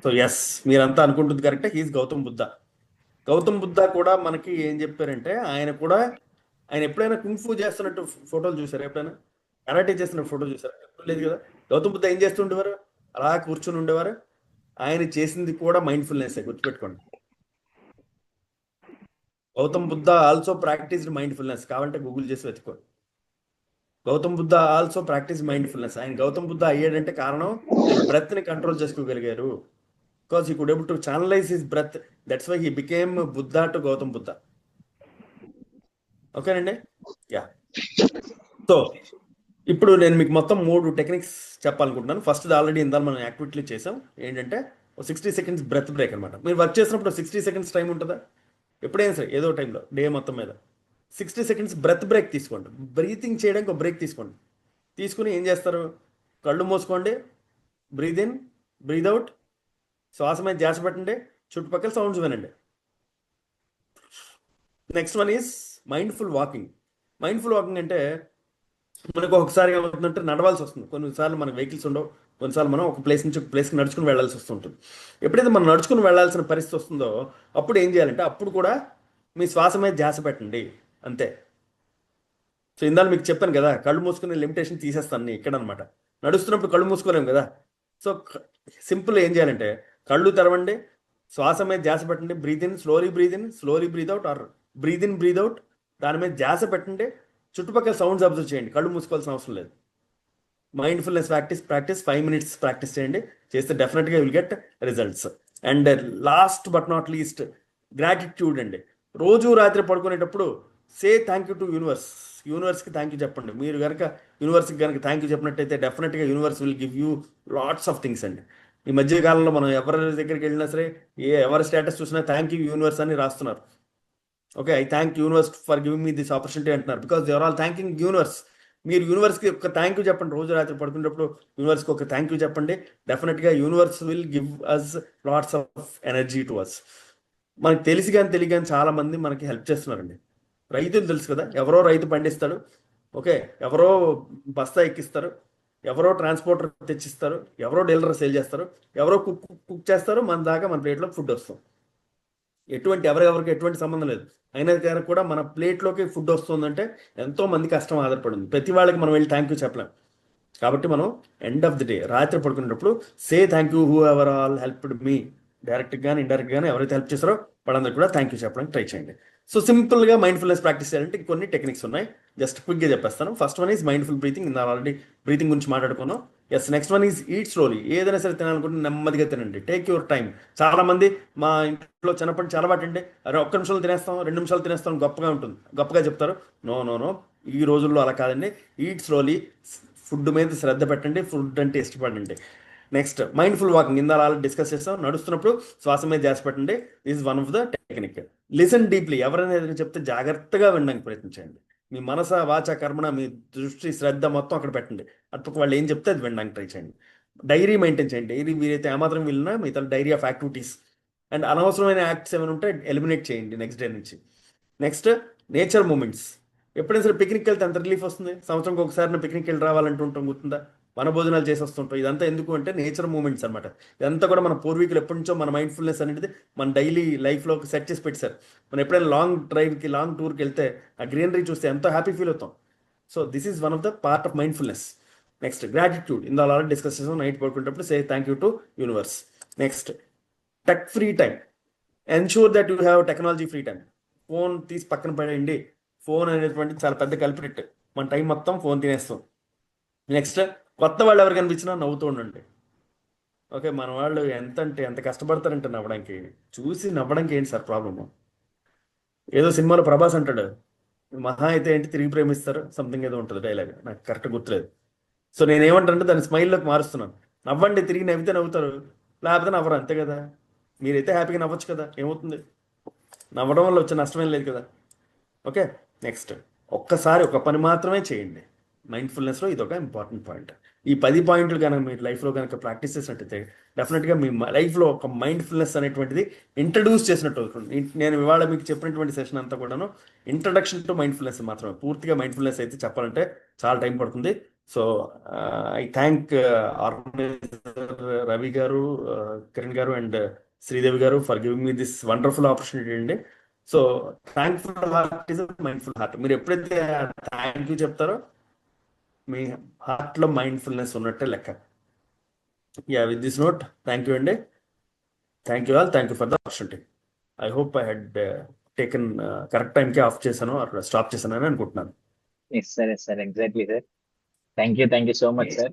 So yes, మీరంతా అనుకుంటుంది కరెక్టే. హీఈస్ గౌతమ్ బుద్ధ కూడా మనకి ఏం చెప్పారంటే, ఆయన ఎప్పుడైనా కుంఫు చేస్తున్నట్టు ఫోటోలు చూసారు? ఎప్పుడైనా కరాటే చేస్తున్నట్టు ఫోటోలు చూసారు? ఎప్పుడు లేదు కదా. గౌతమ్ బుద్ధ ఏం చేస్తుండేవారు? అలా కూర్చుని ఉండేవారు. ఆయన చేసింది కూడా మైండ్ఫుల్నెస్, గుర్తుపెట్టుకోండి. Gautam Buddha also practised mindfulness. కావాలంటే గూగుల్ చేసి వెతుకోండి. Gautam Buddha also practice mindfulness. ఆయన గౌతమ్ బుద్ధ అయ్యాడంటే కారణం ఆయన బ్రెత్ని కంట్రోల్ చేసుకోగలిగారు. Because he could able to channelise his breath. That's why he became Buddha to Gautam Buddha. ఓకేనండి. యా. సో ఇప్పుడు నేను మీకు మొత్తం 3 టెక్నిక్స్ చెప్పాలనుకుంటున్నాను. ఫస్ట్ ఆల్రెడీ ఇందాక మనం యాక్టివిటీలు చేసాం. ఏంటంటే 60 seconds బ్రెత్ బ్రేక్ అనమాట. మీరు వర్క్ చేసినప్పుడు 60 seconds టైం ఉంటుందా? ఎప్పుడైనా సరే ఏదో టైంలో డే మొత్తం మీద 60 seconds బ్రెత్ బ్రేక్ తీసుకోండి. బ్రీతింగ్ చేయడానికి ఒక బ్రేక్ తీసుకోండి. తీసుకుని ఏం చేస్తారు? కళ్ళు మూసుకోండి, బ్రీద్ ఇన్, బ్రీద్ అవుట్, శ్వాస మీద ధ్యాస పెట్టండి, చుట్టుపక్కల సౌండ్స్ వినండి. Next one is mindful walking. Mindful walking అంటే మనకు ఒకసారి ఏమవుతుందంటే నడవాల్సి వస్తుంది. కొన్నిసార్లు మనకు వెహికల్స్ ఉండవు, కొన్నిసార్లు మనం ఒక ప్లేస్ నుంచి ఒక ప్లేస్కి నడుచుకుని వెళ్ళాల్సి వస్తుంటుంది. ఎప్పుడైతే మనం నడుచుకుని వెళ్ళాల్సిన పరిస్థితి వస్తుందో అప్పుడు ఏం చేయాలంటే అప్పుడు కూడా మీ శ్వాస మీద ధ్యాస పెట్టండి, అంతే. సో ఇందాక మీకు చెప్పాను కదా, కళ్ళు మూసుకునే లిమిటేషన్ తీసేస్తాను ఇక్కడ అనమాట. నడుస్తున్నప్పుడు కళ్ళు మూసుకోలేము కదా. సో సింపుల్ ఏం చేయాలంటే కళ్ళు తెరవండి, శ్వాస మీద ధ్యాస పెట్టండి, breathe in, slowly breathe out, or breathe in breathe out, దాని మీద ధ్యాస పెట్టండి. చుట్టుపక్కల సౌండ్స్ అబ్జర్వ్ చేయండి, కళ్ళు మూసుకోవాల్సిన అవసరం లేదు. మైండ్ఫుల్నెస్ ప్రాక్టీస్ 5 minutes ప్రాక్టీస్ చేయండి, చేస్తే డెఫినెట్గా will get results. And last but not least gratitude అండి. రోజు రాత్రి పడుకునేటప్పుడు సే థ్యాంక్ యూ టు యూనివర్స్కి థ్యాంక్ యూ చెప్పండి. మీరు కనుక యూనివర్స్కి కనుక థ్యాంక్ యూ చెప్పినట్టయితే డెఫినెట్గా universe will give you lots of things అండి. ఈ మధ్య కాలంలో మనం ఎవరి దగ్గరికి వెళ్ళినా సరే ఎవరి స్టేటస్ చూసినా థ్యాంక్ యూ యూనివర్స్ అని రాస్తున్నారు. Okay, I thank universe for giving me this opportunity అంటున్నారు, because they are all thanking universe. మీరు యూనివర్స్కి ఒక థ్యాంక్ యూ చెప్పండి, రోజు రాత్రి పడుకునేటప్పుడు యూనివర్స్కి ఒక థ్యాంక్ యూ చెప్పండి. డెఫినెట్గా universe will give us lots of energy to us. మనకి తెలిసి కానీ తెలియ కానీ చాలా మంది మనకి హెల్ప్ చేస్తున్నారండి. రైతులు తెలుసు కదా, ఎవరో రైతు పండిస్తాడు, ఓకే, ఎవరో బస్తా ఎక్కిస్తారు, ఎవరో ట్రాన్స్పోర్టర్ తెచ్చిస్తారు, ఎవరో డీలర్ సేల్ చేస్తారు, ఎవరో కుక్ చేస్తారు, మన దాకా మన ప్లేట్లో ఫుడ్ వస్తుంది. ఎవరెవరికి ఎటువంటి సంబంధం లేదు, అయినా కానీ కూడా మన ప్లేట్లోకి ఫుడ్ వస్తుందంటే ఎంతో మంది కష్టం ఆధారపడి ఉంది. ప్రతి వాళ్ళకి మనం వెళ్ళి థ్యాంక్ యూ చెప్పలేం. కాబట్టి మనం ఎండ్ ఆఫ్ ది డే రాత్రి పడుకునేటప్పుడు say thank you whoever all helped me, direct కానీ ఇండైరెక్ట్ కానీ ఎవరైతే హెల్ప్ చేస్తారో వాళ్ళందరికీ కూడా థ్యాంక్ యూ చెప్పడానికి ట్రై చేయండి. సో సింపుల్గా మైండ్ఫుల్నెస్ ప్రాక్టీస్ చేయాలంటే కొన్ని టెక్నిక్స్ ఉన్నాయి, జస్ట్ క్విక్గా చెప్పేస్తాను. First one is mindful breathing, ఇందా ఆల్రెడీ బ్రీతింగ్ గురించి మాట్లాడుకున్నాం. Yes, next one is eat slowly. ఏదైనా సరే తినాలనుకుంటే నెమ్మదిగా తినండి, టేక్ యువర్ టైం. చాలా మంది మా ఇంట్లో చిన్నప్పటి నుంచి అలవాటు అండి, అరే 1 నిమిషాలు తినేస్తాం, 2 నిమిషాలు తినేస్తాం, గొప్పగా ఉంటుంది, గొప్పగా చెప్తారు. నో, ఈ రోజుల్లో అలా కాదండి. ఈట్ స్లోలీ, ఫుడ్ మీద శ్రద్ధ పెట్టండి, ఫుడ్ అంటే ఇష్టపడండి. నెక్స్ట్ మైండ్ఫుల్ వాకింగ్, ఇందా ఆల్రెడీ డిస్కస్ చేస్తాం. నడుస్తున్నప్పుడు శ్వాస మీద ధ్యాస పెట్టండి, is one of the technique. Listen deeply, ఎవరైనా ఏదైనా చెప్తే జాగ్రత్తగా వినడానికి ప్రయత్నించండి. మీ మనస వాచ కర్మణ, మీ దృష్టి శ్రద్ధ మొత్తం అక్కడ పెట్టండి. అటు వాళ్ళు ఏం చెప్తే అది వినడానికి ట్రై చేయండి. డైరీ మెయింటైన్ చేయండి, డైరీ మీరైతే ఏమాత్రం వెళ్ళినా మిగతా డైరీ ఆఫ్ యాక్టివిటీస్ అండ్ అనవసరమైన యాక్ట్స్ ఏమైనా ఉంటే ఎలిమినేట్ చేయండి నెక్స్ట్ డే నుంచి. Next nature moments. ఎప్పుడైనా సరే పిక్నిక్ వెళ్తే ఎంత రిలీఫ్ వస్తుంది, సంవత్సరంకి ఒకసారి పిక్నిక్ వెళ్ళి రావాలంటూ ఉంటాం, గుర్తుందా? మన భోజనాలు చేసి వస్తుంటాం. ఇదంతా ఎందుకు అంటే నేచర్ మూమెంట్స్ అనమాట. ఇదంతా కూడా మన పూర్వీకులు ఎప్పటి నుంచో మన మైండ్ఫుల్నెస్ అనేది మన డైలీ లైఫ్లో సెట్ చేసి పెట్టారు. మనం ఎప్పుడైనా లాంగ్ డ్రైవ్కి లాంగ్ టూర్కి వెళ్తే ఆ గ్రీనరీ చూస్తే ఎంతో హ్యాపీ ఫీల్ అవుతాం. So this is one of the part of mindfulness. Next gratitude, ఇందులో ఆల్రెడీ డిస్కస్ చేసాం. నైట్ పడుకునేటప్పుడు say thank you to universe. Next tech free time, ensure that you have technology free time. Phone తీసి పక్కన పడేయండి. Phone అనేటువంటి చాలా పెద్ద కల్పిరిట్, మన టైం మొత్తం ఫోన్ తినేస్తాం. నెక్స్ట్ కొత్త వాళ్ళు ఎవరు కనిపించినా నవ్వుతూ ఉండండి. ఓకే, మన వాళ్ళు ఎంత కష్టపడతారంటే నవ్వడానికి, చూసి నవ్వడానికి ఏంటి సార్ ప్రాబ్లము? ఏదో సినిమాలో ప్రభాస్ అంటాడు, మహా అయితే ఏంటి తిరిగి ప్రేమిస్తారు, సంథింగ్ ఏదో ఉంటుంది డైలాగ్, నాకు కరెక్ట్ గుర్తులేదు. సో నేనేమంటానంటే దాన్ని స్మైల్లోకి మారుస్తున్నాను. నవ్వండి, తిరిగి నవ్వితే నవ్వుతారు, లేకపోతే నవ్వరు, అంతే కదా. మీరైతే హ్యాపీగా నవ్వచ్చు కదా, ఏమవుతుంది? నవ్వడం వల్ల వచ్చే నష్టమేం లేదు కదా. ఓకే, నెక్స్ట్ ఒక్కసారి ఒక పని మాత్రమే చేయండి. మైండ్ఫుల్నెస్లో ఇది ఒక ఇంపార్టెంట్ పాయింట్. ఈ 10 పాయింట్లు కనుక మీరు లైఫ్లో కనుక ప్రాక్టీస్ చేసినట్టయితే డెఫినెట్గా మీ లైఫ్లో ఒక మైండ్ఫుల్నెస్ అనేటువంటిది ఇంట్రడ్యూస్ చేసినట్టు అవుతుంది. నేను ఇవాళ మీకు చెప్పినటువంటి సెషన్ అంతా కూడాను ఇంట్రడక్షన్ టు మైండ్ఫుల్నెస్ మాత్రమే. పూర్తిగా మైండ్ఫుల్నెస్ అయితే చెప్పాలంటే చాలా టైం పడుతుంది. So I thank organiser Ravi గారు, కిరణ్ గారు అండ్ శ్రీదేవి గారు for giving me this wonderful opportunity అండి. So thankful heart is mindful heart. మీరు ఎప్పుడైతే థ్యాంక్ యూ చెప్తారో మీ హార్ట్లో మైండ్ఫుల్నెస్ ఉన్నట్టే లెక్క. Yeah, with this note thank you అండి. Thank you all, thank you for the opportunity. I hope I had taken correct టైంకి off చేశాను ఆర్ స్టాప్ చేశాను అని అనుకుంటున్నాను. Yes, sir. Yes, sir. Exactly, sir. Thank you so much, sir.